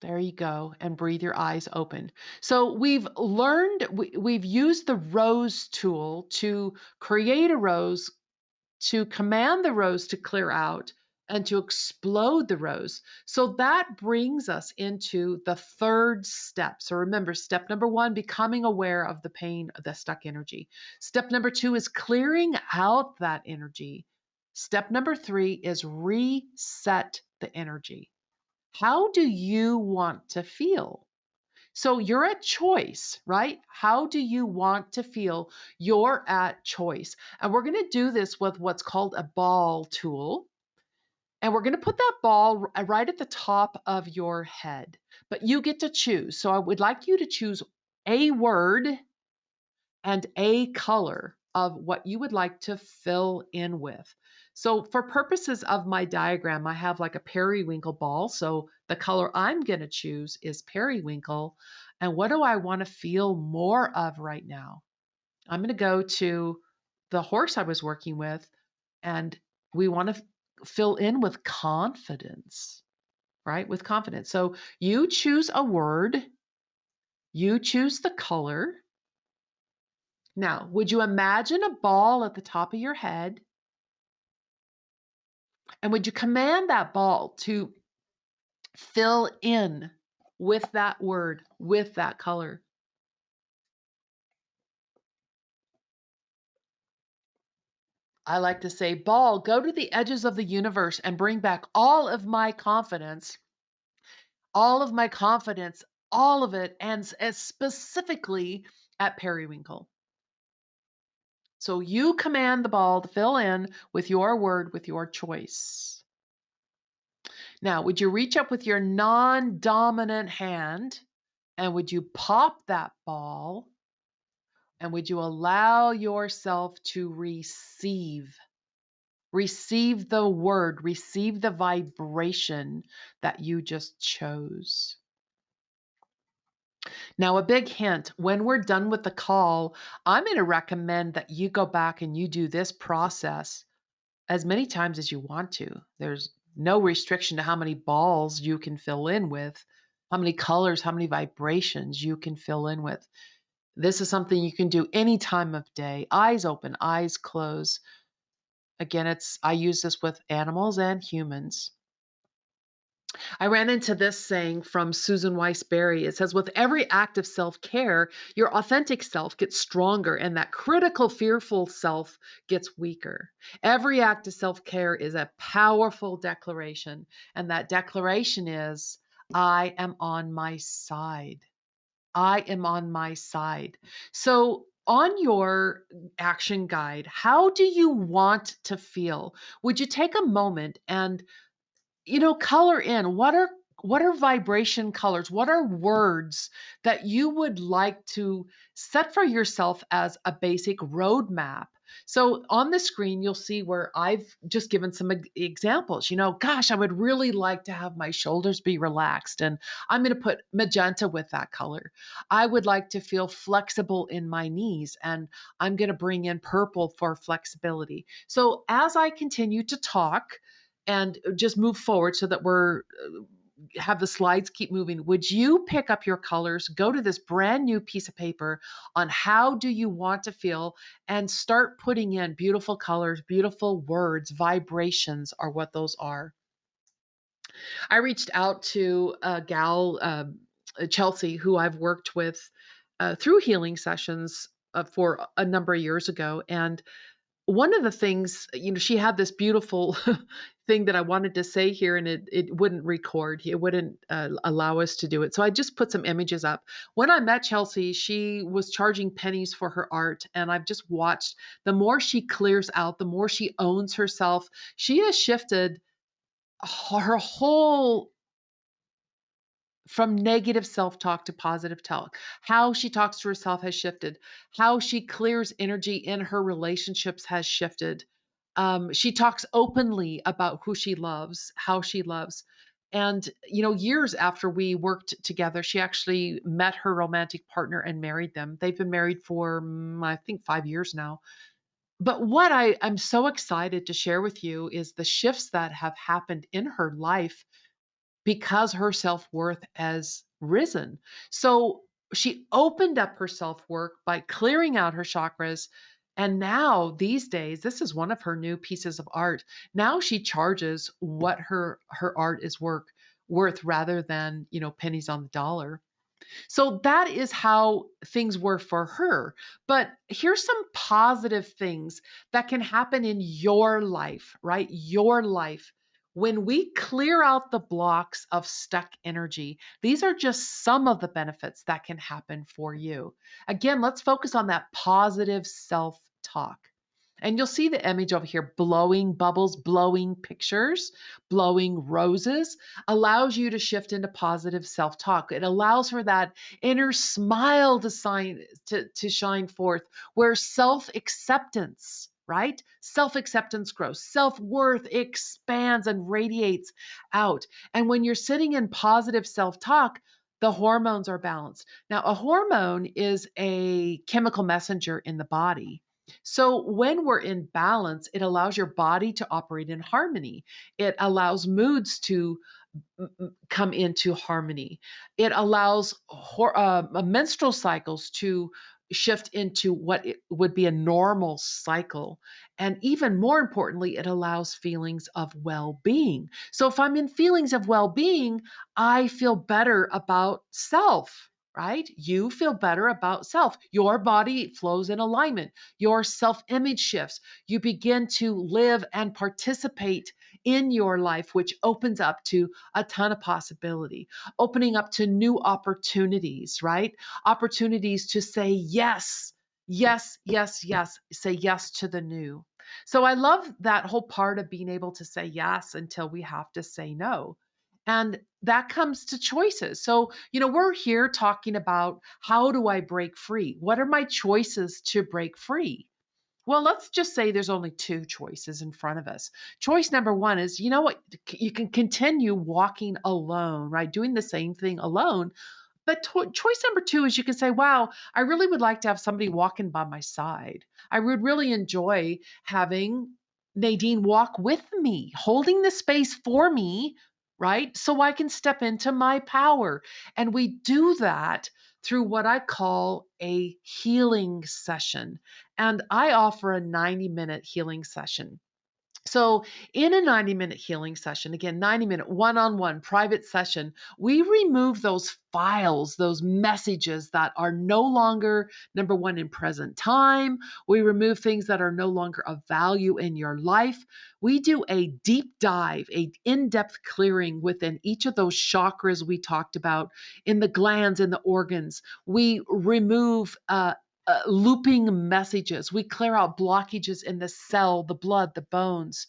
There you go. And breathe your eyes open. So we've used the rose tool to create a rose, to command the rose to clear out, and to explode the rose. So that brings us into the third step. So remember, step number 1, becoming aware of the pain, the stuck energy. Step number 2 is clearing out that energy. Step number 3 is reset the energy. How do you want to feel? So you're at choice, right? How do you want to feel? You're at choice. And we're going to do this with what's called a ball tool. And we're going to put that ball right at the top of your head. But you get to choose. So I would like you to choose a word and a color of what you would like to fill in with. So for purposes of my diagram, I have like a periwinkle ball. So the color I'm going to choose is periwinkle. And what do I want to feel more of right now? I'm going to go to the horse I was working with, and we want to fill in with confidence, right? With confidence. So you choose a word, you choose the color. Now, would you imagine a ball at the top of your head? And would you command that ball to fill in with that word, with that color? I like to say, ball, go to the edges of the universe and bring back all of my confidence, all of it, and specifically at periwinkle. So you command the ball to fill in with your word, with your choice. Now, would you reach up with your non-dominant hand and would you pop that ball and would you allow yourself to receive? Receive the word, receive the vibration that you just chose. Now, a big hint, when we're done with the call, I'm going to recommend that you go back and you do this process as many times as you want to. There's no restriction to how many balls you can fill in with, how many colors, how many vibrations you can fill in with. This is something you can do any time of day, eyes open, eyes closed. Again, I use this with animals and humans. I ran into this saying from Susan Weiss Berry. It says, with every act of self-care, your authentic self gets stronger and that critical, fearful self gets weaker. Every act of self-care is a powerful declaration. And that declaration is, I am on my side. I am on my side. So on your action guide, how do you want to feel? Would you take a moment and color in what are vibration colors? What are words that you would like to set for yourself as a basic roadmap? So on the screen, you'll see where I've just given some examples. Gosh, I would really like to have my shoulders be relaxed, and I'm going to put magenta with that color. I would like to feel flexible in my knees, and I'm going to bring in purple for flexibility. So as I continue to talk, and just move forward so that we're have the slides keep moving. Would you pick up your colors, go to this brand new piece of paper on how do you want to feel, and start putting in beautiful colors, beautiful words, vibrations are what those are. I reached out to a gal, Chelsea, who I've worked with through healing sessions for a number of years ago. And one of the things, she had this beautiful thing that I wanted to say here, and it wouldn't record. It wouldn't allow us to do it. So I just put some images up. When I met Chelsea, she was charging pennies for her art. And I've just watched, the more she clears out, the more she owns herself. She has shifted her whole from negative self-talk to positive talk. How she talks to herself has shifted. How she clears energy in her relationships has shifted. She talks openly about who she loves, how she loves. And, years after we worked together, she actually met her romantic partner and married them. They've been married for, I think, 5 years now. But what I'm so excited to share with you is the shifts that have happened in her life because her self-worth has risen. So she opened up her self-worth by clearing out her chakras. And now these days, this is one of her new pieces of art. Now she charges what her art is worth rather than, pennies on the dollar. So that is how things were for her. But here's some positive things that can happen in your life, right? Your life. When we clear out the blocks of stuck energy, these are just some of the benefits that can happen for you. Again, let's focus on that positive self talk. And you'll see the image over here, blowing bubbles, blowing pictures, blowing roses, allows you to shift into positive self-talk. It allows for that inner smile to shine forth, where self-acceptance, right? Self-acceptance grows, self-worth expands and radiates out. And when you're sitting in positive self-talk, the hormones are balanced. Now, a hormone is a chemical messenger in the body. So when we're in balance, it allows your body to operate in harmony. It allows moods to come into harmony. It allows menstrual cycles to shift into what it would be a normal cycle. And even more importantly, it allows feelings of well being. So if I'm in feelings of well being, I feel better about self. Right? You feel better about self. Your body flows in alignment. Your self image shifts. You begin to live and participate in your life, which opens up to a ton of possibility, opening up to new opportunities, right? Opportunities to say yes, yes, yes, yes, say yes to the new. So I love that whole part of being able to say yes until we have to say no. And that comes to choices. So, we're here talking about how do I break free? What are my choices to break free? Well, let's just say there's only two choices in front of us. Choice number one is, you know what, you can continue walking alone, right? Doing the same thing alone. But choice number two is you can say, wow, I really would like to have somebody walking by my side. I would really enjoy having Nadine walk with me, holding the space for me, right? So I can step into my power. And we do that through what I call a healing session. And I offer a 90-minute healing session. So, in a 90-minute healing session, again, 90-minute one on one private session, we remove those files, those messages that are no longer, number one, in present time. We remove things that are no longer of value in your life. We do a deep dive, a in-depth clearing within each of those chakras we talked about, in the glands, in the organs. We remove looping messages. We clear out blockages in the cell, the blood, the bones.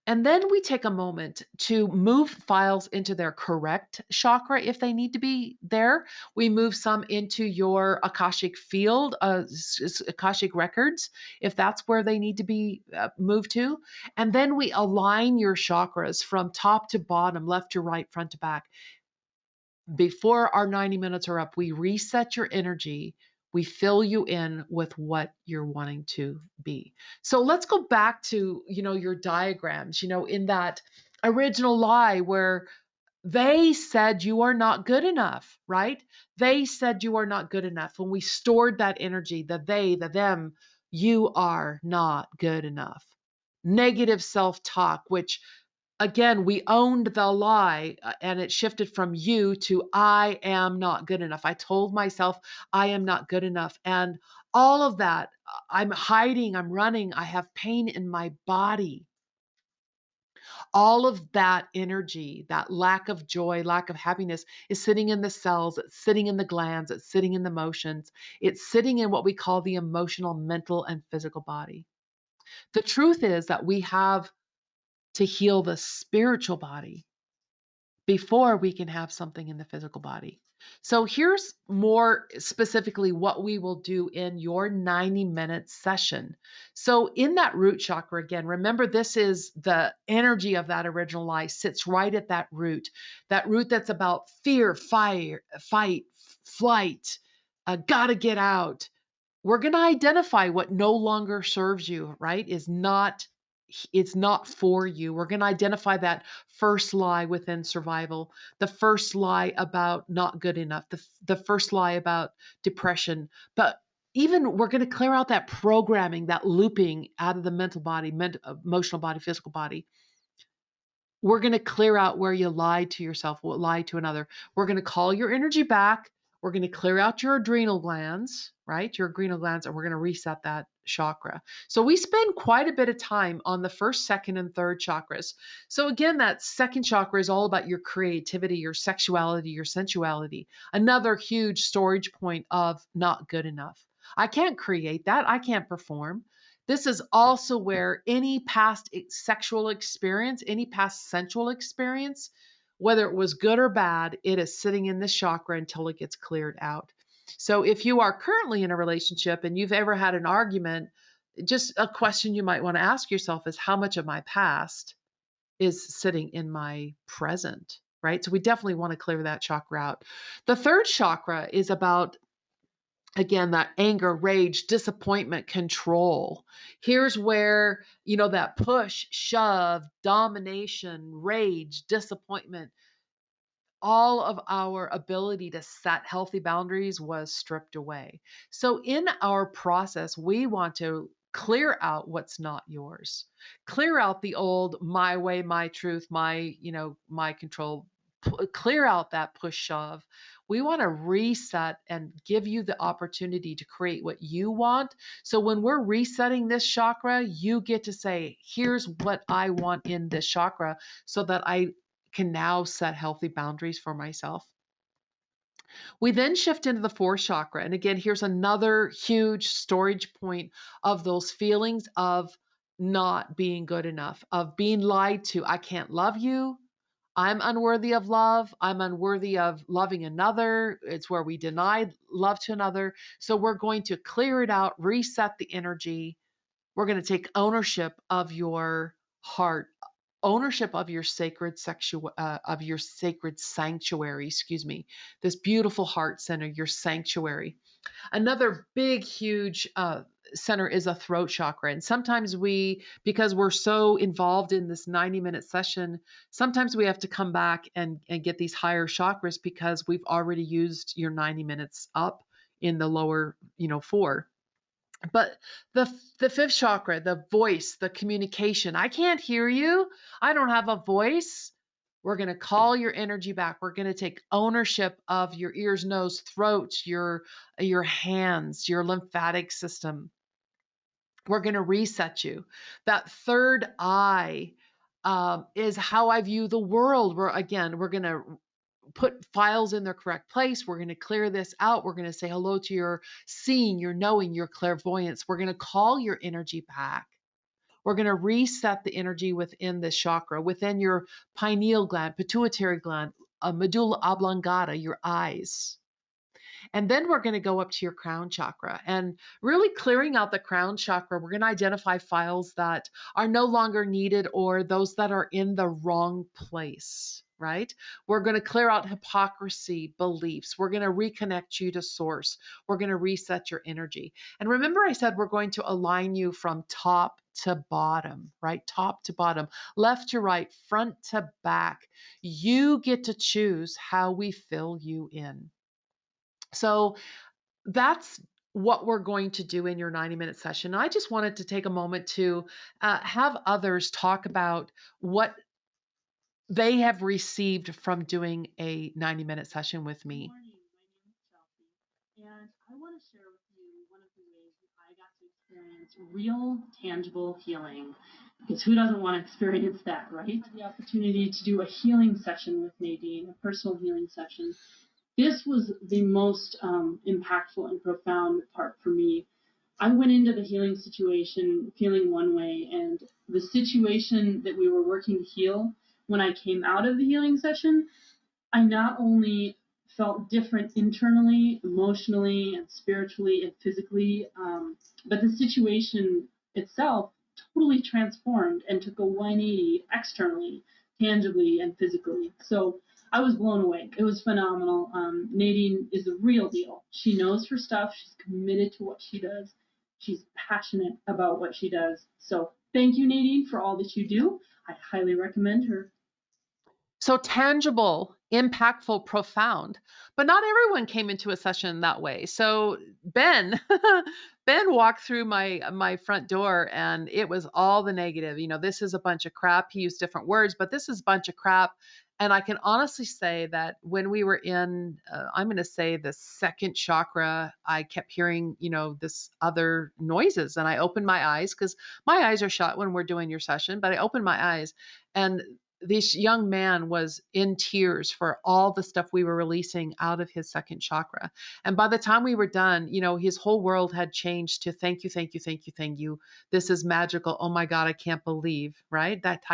And then we take a moment to move files into their correct chakra if they need to be there. We move some into your Akashic field, Akashic records, if that's where they need to be moved to. And then we align your chakras from top to bottom, left to right, front to back. Before our 90 minutes are up, we reset your energy. We fill you in with what you're wanting to be. So let's go back to, your diagrams, in that original lie where they said you are not good enough, right? They said you are not good enough. When we stored that energy, the they, the them, you are not good enough. Negative self-talk, which again, we owned the lie and it shifted from you to I am not good enough. I told myself I am not good enough. And all of that, I'm hiding, I'm running, I have pain in my body. All of that energy, that lack of joy, lack of happiness is sitting in the cells, it's sitting in the glands, it's sitting in the emotions, it's sitting in what we call the emotional, mental, and physical body. The truth is that we have to heal the spiritual body before we can have something in the physical body. So here's more specifically what we will do in your 90-minute session. So in that root chakra, again, remember this is the energy of that original lie sits right at that root that's about fear, fire, fight, flight, gotta get out. We're going to identify what no longer serves you, right? It's not for you. We're going to identify that first lie within survival, the first lie about not good enough, the first lie about depression. But even we're going to clear out that programming, that looping out of the mental body, emotional body, physical body. We're going to clear out where you lied to yourself, lied to another. We're going to call your energy back. We're going to clear out your adrenal glands, right? Your adrenal glands, and we're going to reset that chakra. So we spend quite a bit of time on the first, second, and third chakras. So again, that second chakra is all about your creativity, your sexuality, your sensuality. Another huge storage point of not good enough. I can't create that. I can't perform. This is also where any past sexual experience, any past sensual experience, whether it was good or bad, it is sitting in this chakra until it gets cleared out. So if you are currently in a relationship and you've ever had an argument, just a question you might want to ask yourself is how much of my past is sitting in my present, right? So we definitely want to clear that chakra out. The third chakra is about, again, that anger, rage, disappointment, control. Here's where, that push, shove, domination, rage, disappointment, all of our ability to set healthy boundaries was stripped away. So in our process, we want to clear out what's not yours. Clear out the old my way, my truth, my control. Clear out that push shove. We want to reset and give you the opportunity to create what you want. So when we're resetting this chakra, you get to say, here's what I want in this chakra so that I can now set healthy boundaries for myself. We then shift into the fourth chakra. And again, here's another huge storage point of those feelings of not being good enough, of being lied to. I can't love you. I'm unworthy of love. I'm unworthy of loving another. It's where we denied love to another. So we're going to clear it out, reset the energy. We're going to take ownership of your heart, ownership of your of your sacred sanctuary, excuse me, this beautiful heart center, your sanctuary. Another big, huge center is a throat chakra. And sometimes because we're so involved in this 90-minute session, sometimes we have to come back and get these higher chakras because we've already used your 90 minutes up in the lower, four. But the fifth chakra, the voice, the communication, I can't hear you. I don't have a voice. We're going to call your energy back. We're going to take ownership of your ears, nose, throat, your hands, your lymphatic system. We're going to reset you. That third eye is how I view the world. We're going to put files in their correct place. We're going to clear this out. We're going to say hello to your seeing, your knowing, your clairvoyance. We're going to call your energy back. We're going to reset the energy within this chakra, within your pineal gland, pituitary gland, medulla oblongata, your eyes. And then we're going to go up to your crown chakra and really clearing out the crown chakra. We're going to identify files that are no longer needed or those that are in the wrong place, right? We're going to clear out hypocrisy beliefs. We're going to reconnect you to source. We're going to reset your energy. And remember, I said we're going to align you from top to bottom, right? Top to bottom, left to right, front to back. You get to choose how we fill you in. So that's what we're going to do in your 90-minute session. I just wanted to take a moment to have others talk about what they have received from doing a 90-minute session with me. Good morning. My name is Chelsea, and I want to share with you one of the ways that I got to experience real, tangible healing. Because who doesn't want to experience that, right? The opportunity to do a healing session with Nadine, a personal healing session. This was the most impactful and profound part for me. I went into the healing situation feeling one way, and the situation that we were working to heal, when I came out of the healing session, I not only felt different internally, emotionally, and spiritually and physically, but the situation itself totally transformed and took a 180 externally, tangibly, and physically. So I was blown away. It was phenomenal. Nadine is the real deal. She knows her stuff. She's committed to what she does. She's passionate about what she does. So thank you, Nadine, for all that you do. I highly recommend her. So tangible, impactful, profound. But not everyone came into a session that way. So Ben, Ben walked through my front door and it was all the negative. This is a bunch of crap. He used different words, but this is a bunch of crap. And I can honestly say that when we were in, I'm going to say the second chakra, I kept hearing, this other noises. And I opened my eyes because my eyes are shut when we're doing your session, but I opened my eyes and this young man was in tears for all the stuff we were releasing out of his second chakra. And by the time we were done, his whole world had changed to thank you, thank you, thank you, thank you. This is magical. Oh my God, I can't believe, right? That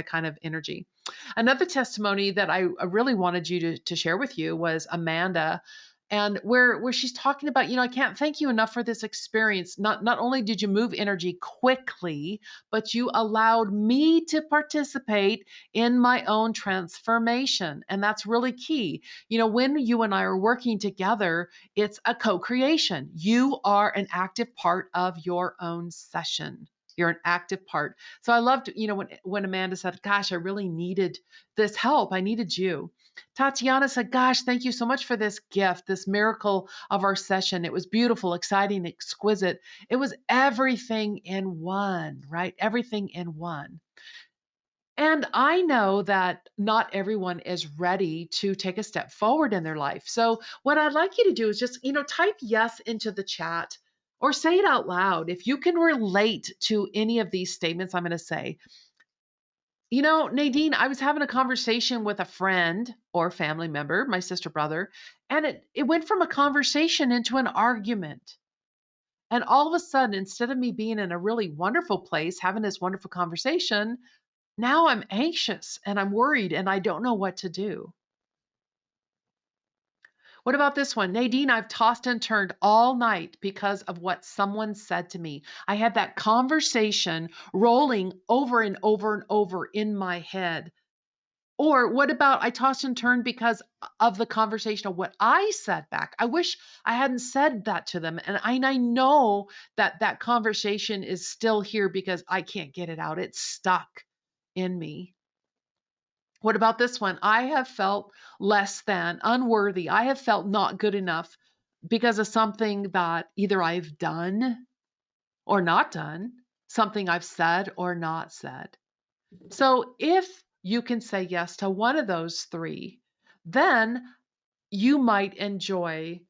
kind of energy. Another testimony that I really wanted you to share with you was Amanda, and where she's talking about, I can't thank you enough for this experience. Not only did you move energy quickly, but you allowed me to participate in my own transformation. And that's really key. When you and I are working together, it's a co-creation. You are an active part of your own session. You're an active part. So I loved, when Amanda said, gosh, I really needed this help. I needed you. Tatiana said, gosh, thank you so much for this gift, this miracle of our session. It was beautiful, exciting, exquisite. It was everything in one, right? Everything in one. And I know that not everyone is ready to take a step forward in their life. So, what I'd like you to do is just, type yes into the chat or say it out loud. If you can relate to any of these statements I'm going to say, Nadine, I was having a conversation with a friend or family member, my sister, brother, and it went from a conversation into an argument. And all of a sudden, instead of me being in a really wonderful place, having this wonderful conversation, now I'm anxious and I'm worried and I don't know what to do. What about this one? Nadine, I've tossed and turned all night because of what someone said to me. I had that conversation rolling over and over and over in my head. Or what about I tossed and turned because of the conversation of what I said back? I wish I hadn't said that to them. And I know that that conversation is still here because I can't get it out. It's stuck in me. What about this one? I have felt less than, unworthy. I have felt not good enough because of something that either I've done or not done, something I've said or not said. So if you can say yes to one of those three, then you might enjoy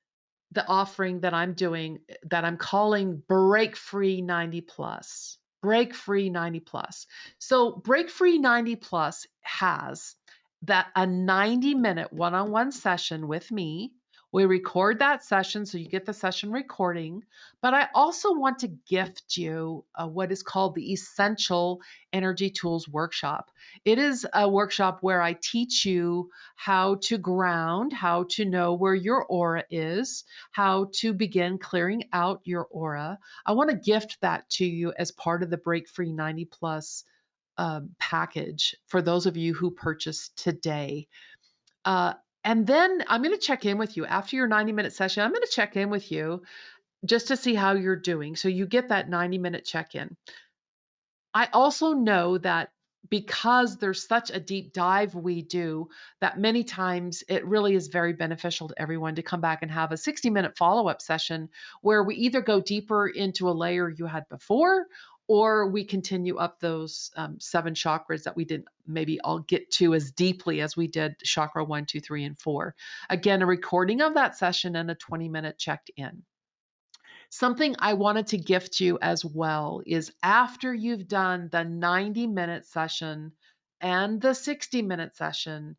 the offering that I'm doing that I'm calling Break Free 90 Plus. Break Free 90 Plus. So Break Free 90 Plus has that a 90-minute one-on-one session with me. We record that session so you get the session recording, but I also want to gift you what is called the Essential Energy Tools Workshop. It is a workshop where I teach you how to ground, how to know where your aura is, how to begin clearing out your aura. I want to gift that to you as part of the Break Free 90 Plus package for those of you who purchased today. Uh, and then I'm going to check in with you after your 90-minute session. I'm going to check in with you just to see how you're doing. So you get that 90-minute check in. I also know that because there's such a deep dive we do, that many times it really is very beneficial to everyone to come back and have a 60-minute follow-up session where we either go deeper into a layer you had before, or we continue up those 7 chakras that we didn't maybe all get to as deeply as we did chakra 1, 2, 3, and 4. Again, a recording of that session and a 20-minute check-in. Something I wanted to gift you as well is after you've done the 90-minute session and the 60-minute session,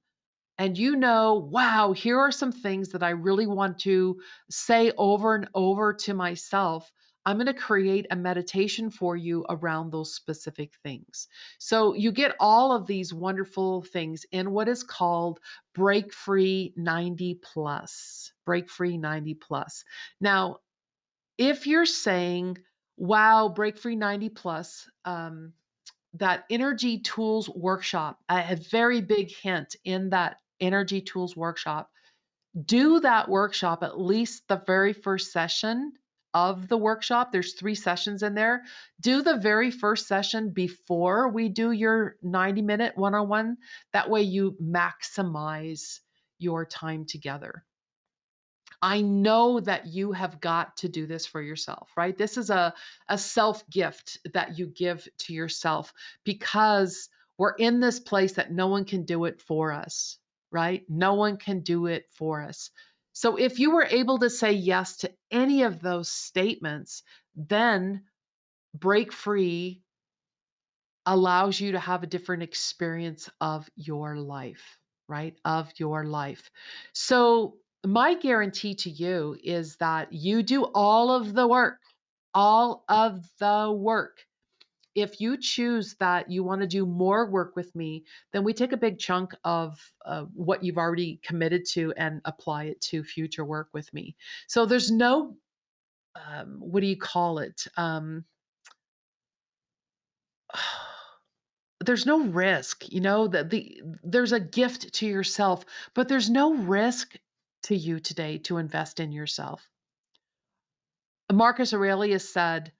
and wow, here are some things that I really want to say over and over to myself. I'm going to create a meditation for you around those specific things. So you get all of these wonderful things in what is called Break Free 90 Plus. Break Free 90 Plus. Now, if you're saying, wow, Break Free 90 Plus, that Energy Tools Workshop, a very big hint in that Energy Tools Workshop, do that workshop at least the very first session of the workshop. There's 3 sessions in there. Do the very first session before we do your 90-minute one-on-one. That way you maximize your time together. I know that you have got to do this for yourself, right? This is a self gift that you give to yourself because we're in this place that no one can do it for us, right? No one can do it for us. So if you were able to say yes to any of those statements, then Break Free allows you to have a different experience of your life, right? Of your life. So, my guarantee to you is that you do all of the work, all of the work. If you choose that you want to do more work with me, then we take a big chunk of what you've already committed to and apply it to future work with me. So, there's no, what do you call it? There's no risk, that there's a gift to yourself, but there's no risk to you today to invest in yourself. Marcus Aurelius said,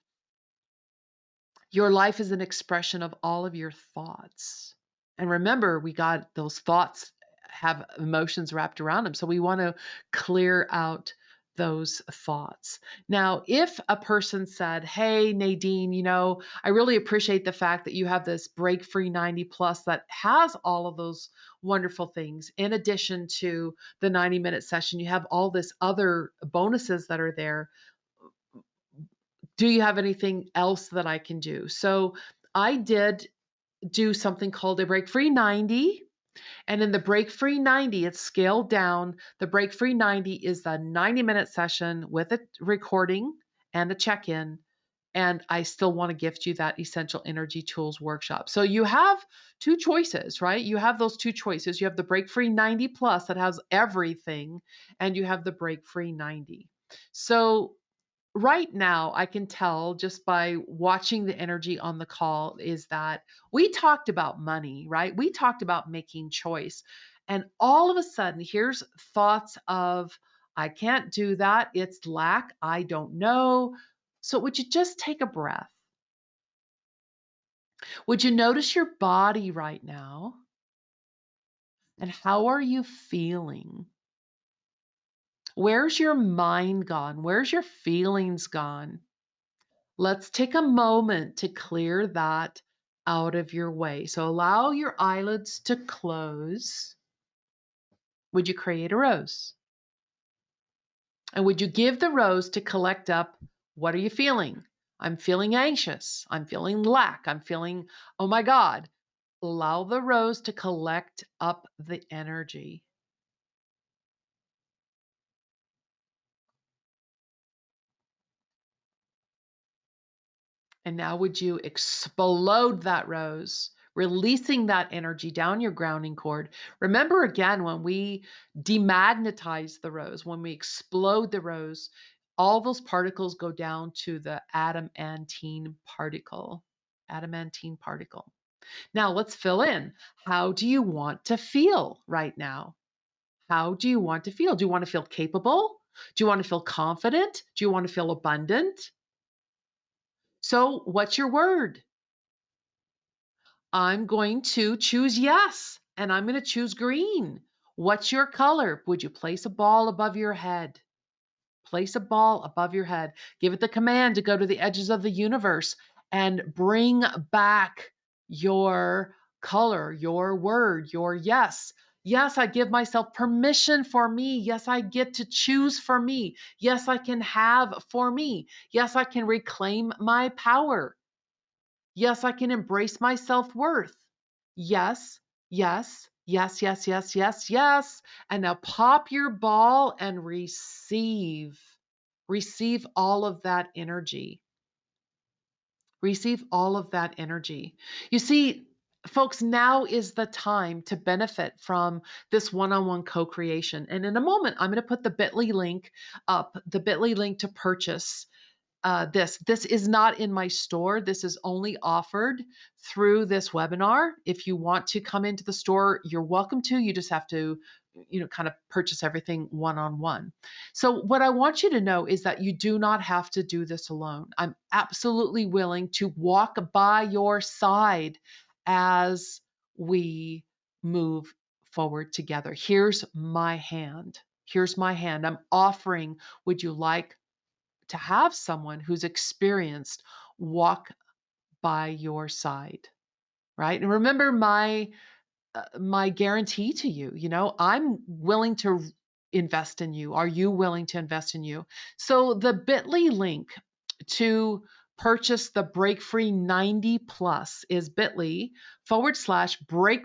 your life is an expression of all of your thoughts. And remember, we got those thoughts have emotions wrapped around them. So we want to clear out those thoughts. Now, if a person said, "Hey, Nadine, I really appreciate the fact that you have this Break Free 90 Plus that has all of those wonderful things. In addition to the 90-minute session, you have all this other bonuses that are there. Do you have anything else that I can do?" So I did do something called a Break Free 90. And in the Break Free 90, it's scaled down. The Break Free 90 is the 90-minute session with a recording and a check-in. And I still want to gift you that Essential Energy Tools workshop. So you have two choices, right? You have those two choices. You have the Break Free 90 Plus that has everything, and you have the Break Free 90. So right now, I can tell just by watching the energy on the call is that we talked about money, right? We talked about making choice. And all of a sudden, here's thoughts of, I can't do that. It's lack. I don't know. So, would you just take a breath? Would you notice your body right now? And how are you feeling? Where's your mind gone? Where's your feelings gone? Let's take a moment to clear that out of your way. So allow your eyelids to close. Would you create a rose? And would you give the rose to collect up, what are you feeling? I'm feeling anxious. I'm feeling lack. I'm feeling, oh my God. Allow the rose to collect up the energy. And now would you explode that rose, releasing that energy down your grounding cord? Remember again, when we demagnetize the rose, when we explode the rose, all those particles go down to the adamantine particle. Adamantine particle. Now let's fill in. How do you want to feel right now? How do you want to feel? Do you want to feel capable? Do you want to feel confident? Do you want to feel abundant? So, what's your word? I'm going to choose yes, and I'm going to choose green. What's your color? Would you place a ball above your head? Place a ball above your head. Give it the command to go to the edges of the universe and bring back your color, your word, your yes. Yes, I give myself permission for me. Yes, I get to choose for me. Yes, I can have for me. Yes, I can reclaim my power. Yes, I can embrace my self-worth. Yes, yes, yes, yes, yes, yes, yes. And now pop your ball and receive. Receive all of that energy. Receive all of that energy. You see, folks, now is the time to benefit from this one-on-one co-creation. And in a moment, I'm going to put the bit.ly link up, the bit.ly link to purchase this. This is not in my store. This is only offered through this webinar. If you want to come into the store, you're welcome to. You just have to, kind of purchase everything one-on-one. So what I want you to know is that you do not have to do this alone. I'm absolutely willing to walk by your side as we move forward together. Here's my hand. Here's my hand. I'm offering, would you like to have someone who's experienced walk by your side, right? And remember my guarantee to you, I'm willing to invest in you. Are you willing to invest in you? So the bit.ly link to purchase the Break Free 90 Plus is bit.ly/Break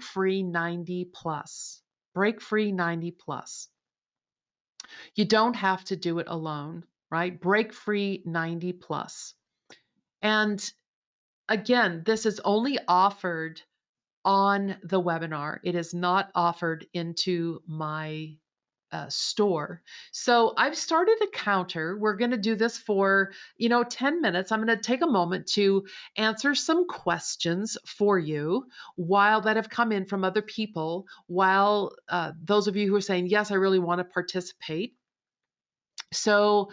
Free 90 Plus. Break Free 90 Plus. You don't have to do it alone, right? Break Free 90 Plus. And again, this is only offered on the webinar. It is not offered into my store. So I've started a counter. We're going to do this for, 10 minutes. I'm going to take a moment to answer some questions for you while that have come in from other people, while those of you who are saying, yes, I really want to participate. So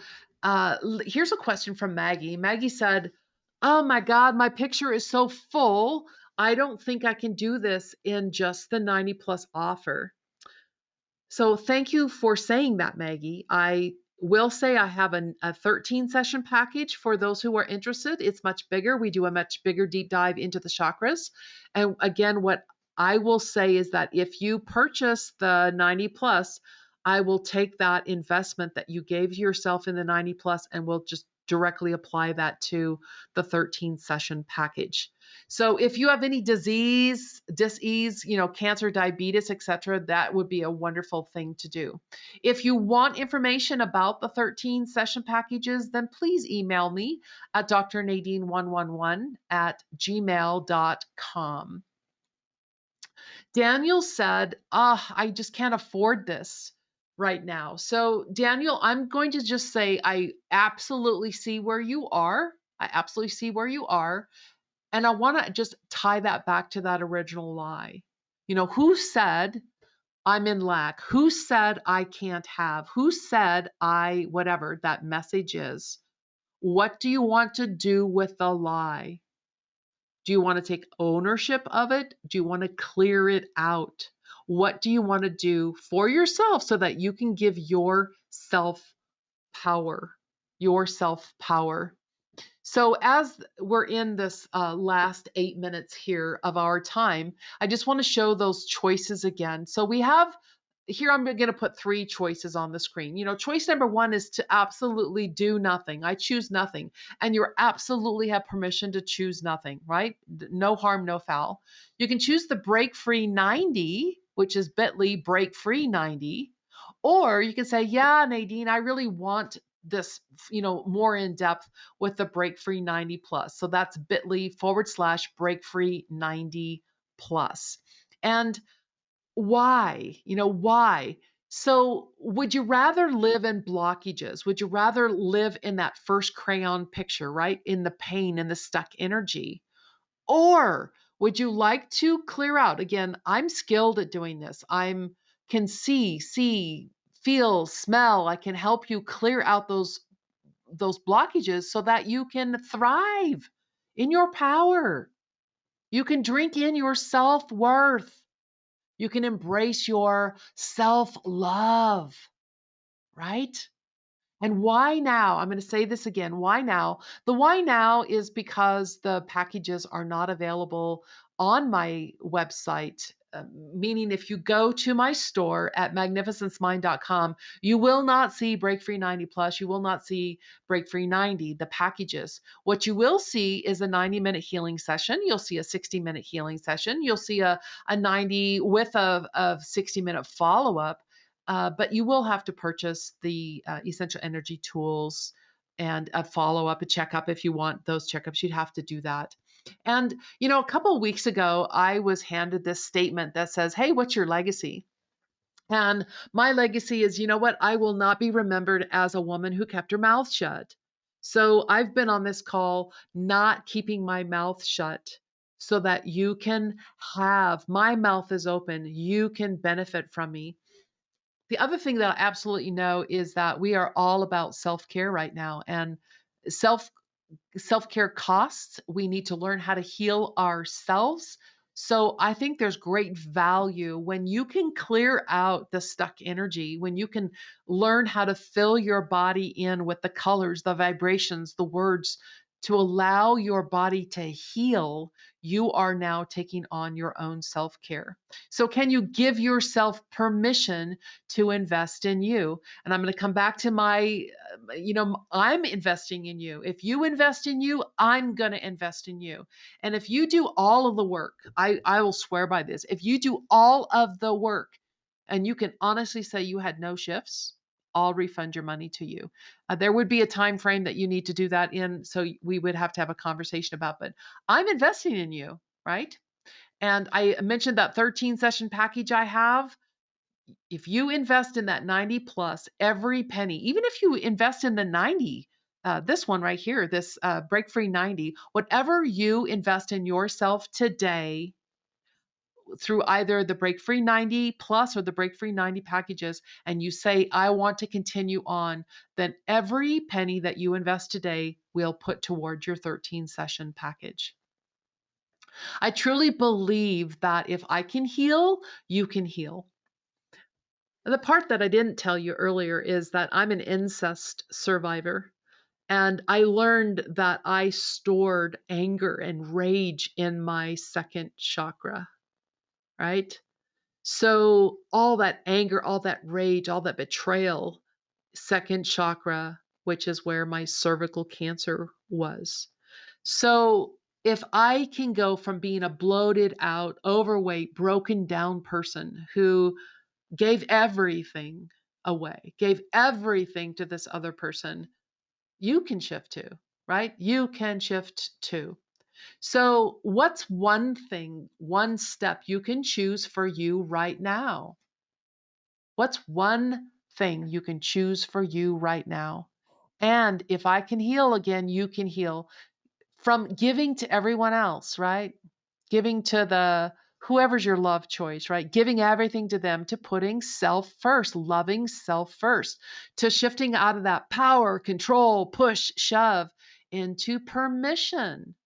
here's a question from Maggie. Maggie said, oh my God, my picture is so full. I don't think I can do this in just the 90 plus offer. So thank you for saying that, Maggie. I will say I have a 13 session package for those who are interested. It's much bigger. We do a much bigger deep dive into the chakras. And again, what I will say is that if you purchase the 90 plus, I will take that investment that you gave yourself in the 90 plus and we'll just directly apply that to the 13 session package. So if you have any disease, cancer, diabetes, etc., that would be a wonderful thing to do. If you want information about the 13 session packages, then please email me at drnadine111 at gmail.com. Daniel said, I just can't afford this right now. So, Daniel, I'm going to just say I absolutely see where you are. I absolutely see where you are. And I want to just tie that back to that original lie. Who said I'm in lack? Who said I can't have? Who said whatever that message is? What do you want to do with the lie? Do you want to take ownership of it? Do you want to clear it out? What do you want to do for yourself so that you can give yourself power? Yourself power. So, as we're in this last 8 minutes here of our time, I just want to show those choices again. So, we have here, I'm going to put 3 choices on the screen. Choice number 1 is to absolutely do nothing. I choose nothing. And you absolutely have permission to choose nothing, right? No harm, no foul. You can choose the break free 90, which is bit.ly break free 90. Or you can say, yeah, Nadine, I really want this, more in depth with the break free 90 plus. So that's bit.ly/break free 90 plus. And why? Why? So, would you rather live in blockages? Would you rather live in that first crayon picture, right? In the pain and the stuck energy? Or would you like to clear out? Again, I'm skilled at doing this. I can see, feel, smell. I can help you clear out those blockages so that you can thrive in your power. You can drink in your self-worth. You can embrace your self-love, right? And why now? I'm going to say this again. Why now? The why now is because the packages are not available on my website. Meaning, if you go to my store at magnificencemind.com, you will not see Break Free 90 Plus. You will not see Break Free 90, the packages. What you will see is a 90-minute healing session. You'll see a 60-minute healing session. You'll see a 90 with a 60-minute follow-up. But you will have to purchase the essential energy tools and a follow up, a checkup. If you want those checkups, you'd have to do that. And, a couple of weeks ago, I was handed this statement that says, hey, what's your legacy? And my legacy is, what? I will not be remembered as a woman who kept her mouth shut. So I've been on this call not keeping my mouth shut so that you can have my mouth is open. You can benefit from me. The other thing that I absolutely know is that we are all about self-care right now, and self self-care costs. We need to learn how to heal ourselves. So I think there's great value when you can clear out the stuck energy, when you can learn how to fill your body in with the colors, the vibrations, the words to allow your body to heal. You are now taking on your own self-care. So can you give yourself permission to invest in you? And I'm going to come back to my I'm investing in you. If you invest in you, I'm going to invest in you. And if you do all of the work, I will swear by this. If you do all of the work and you can honestly say you had no shifts, I'll refund your money to you. There would be a time frame that you need to do that in, so we would have to have a conversation about, but I'm investing in you, right? And I mentioned that 13 session package I have. If you invest in that 90 plus, every penny, even if you invest in the 90, this one right here, this break free 90, whatever you invest in yourself today through either the break free 90 plus or the break free 90 packages, and you say, I want to continue on, then every penny that you invest today will put toward your 13 session package. I truly believe that if I can heal, you can heal. The part that I didn't tell you earlier is that I'm an incest survivor. And I learned that I stored anger and rage in my second chakra, right? So all that anger, all that rage, all that betrayal, second chakra, which is where my cervical cancer was. So if I can go from being a bloated out, overweight, broken down person who gave everything away, gave everything to this other person, you can shift too, right? You can shift too. So, what's one thing, one step you can choose for you right now? What's one thing you can choose for you right now? And if I can heal again, you can heal from giving to everyone else, right? Giving to the whoever's your love choice, right? Giving everything to them, to putting self first, loving self first, to shifting out of that power, control, push, shove into permission,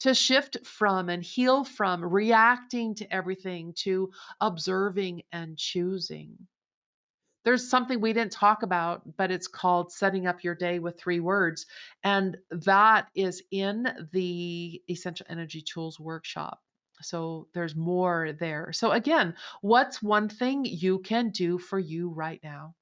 to shift from and heal from reacting to everything to observing and choosing. There's something we didn't talk about, but it's called setting up your day with 3 words. And that is in the Essential Energy Tools workshop. So there's more there. So, again, what's one thing you can do for you right now?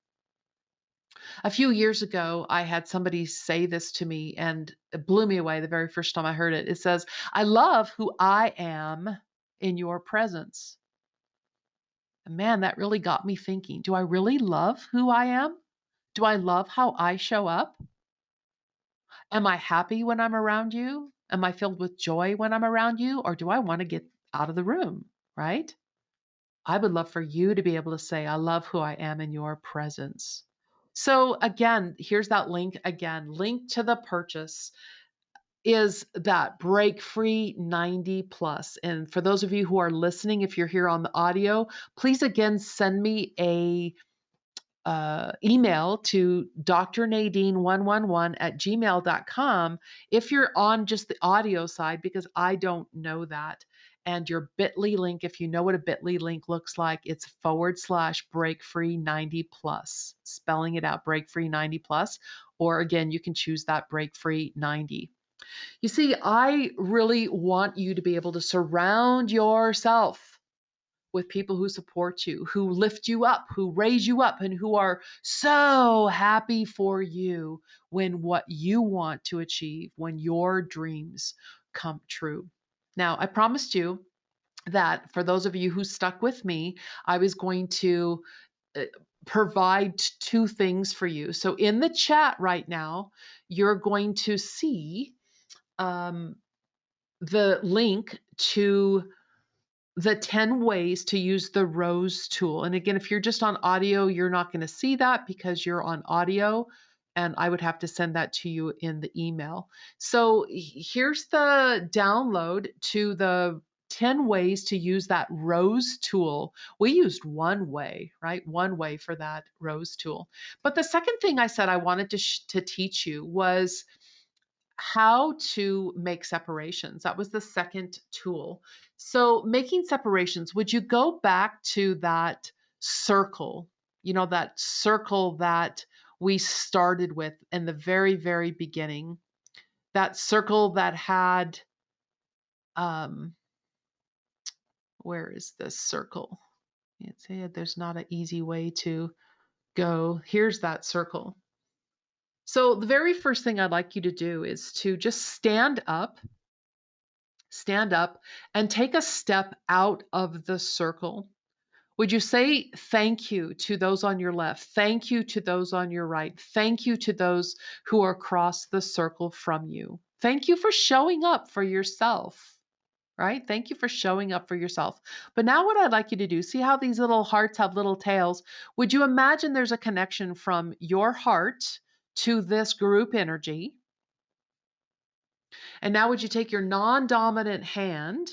A few years ago, I had somebody say this to me and it blew me away the very first time I heard it. It says, I love who I am in your presence. And man, that really got me thinking. Do I really love who I am? Do I love how I show up? Am I happy when I'm around you? Am I filled with joy when I'm around you? Or do I want to get out of the room? Right? I would love for you to be able to say, I love who I am in your presence. So, again, here's that link again. Link to the purchase is that break free 90 plus. And for those of you who are listening, if you're here on the audio, please again send me a email to drnadine111@gmail.com if you're on just the audio side, because I don't know that. And your bit.ly link, if you know what a bit.ly link looks like, it's / break free 90 plus, spelling it out, break free 90 plus. Or again, you can choose that break free 90. You see, I really want you to be able to surround yourself with people who support you, who lift you up, who raise you up, and who are so happy for you when what you want to achieve, when your dreams come true. Now, I promised you that for those of you who stuck with me, I was going to uh, provide 2 things for you. So in the chat right now, you're going to see the link to the 10 ways to use the rose tool. And again, if you're just on audio, you're not going to see that because you're on audio, and I would have to send that to you in the email. So here's the download to the 10 ways to use that rose tool. We used one way, right? One way for that rose tool. But the second thing I said I wanted to teach you was how to make separations. That was the second tool. So, making separations, would you go back to that circle, that circle that we started with in the very, very beginning? That circle that had, um, where is this circle? There's not an easy way to go. Here's that circle. So, the very first thing I'd like you to do is to just stand up and take a step out of the circle. Would you say thank you to those on your left? Thank you to those on your right. Thank you to those who are across the circle from you. Thank you for showing up for yourself, right? Thank you for showing up for yourself. But now, what I'd like you to do, see how these little hearts have little tails? Would you imagine there's a connection from your heart to this group energy? And now, would you take your non-dominant hand,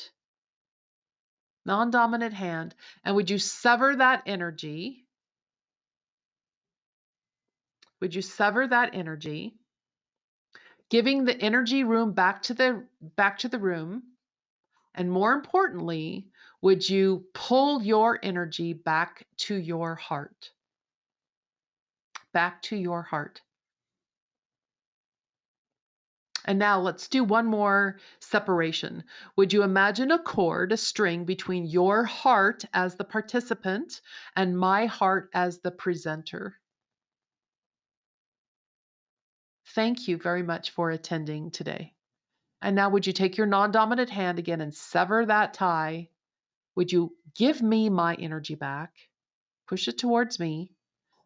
and would you sever that energy? Would you sever that energy, giving the energy room back to the room? And more importantly, would you pull your energy back to your heart? Back to your heart. And now let's do one more separation. Would you imagine a cord, a string between your heart as the participant and my heart as the presenter? Thank you very much for attending today. And now would you take your non-dominant hand again and sever that tie? Would you give me my energy back? Push it towards me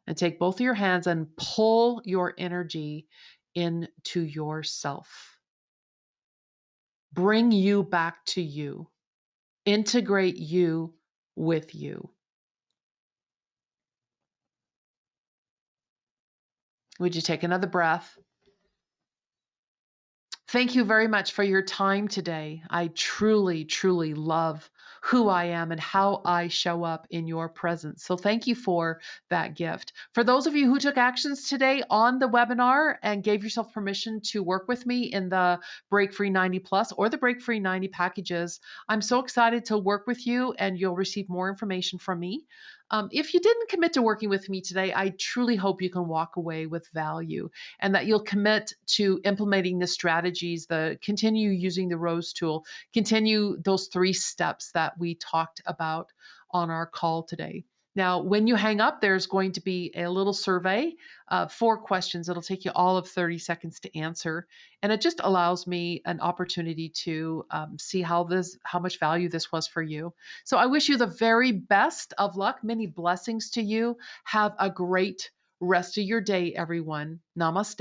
and take both of your hands and pull your energy into yourself. Bring you back to you. Integrate you with you. Would you take another breath? Thank you very much for your time today. I truly, truly love who I am and how I show up in your presence. So thank you for that gift. For those of you who took actions today on the webinar and gave yourself permission to work with me in the Break Free 90 Plus or the Break Free 90 packages, I'm so excited to work with you, and you'll receive more information from me. If you didn't commit to working with me today, I truly hope you can walk away with value and that you'll commit to implementing the strategies, the continue using the Rose tool, continue those 3 steps that we talked about on our call today. Now, when you hang up, there's going to be a little survey, 4 questions. It'll take you all of 30 seconds to answer, and it just allows me an opportunity to see how much value this was for you. So I wish you the very best of luck. Many blessings to you. Have a great rest of your day, everyone. Namaste.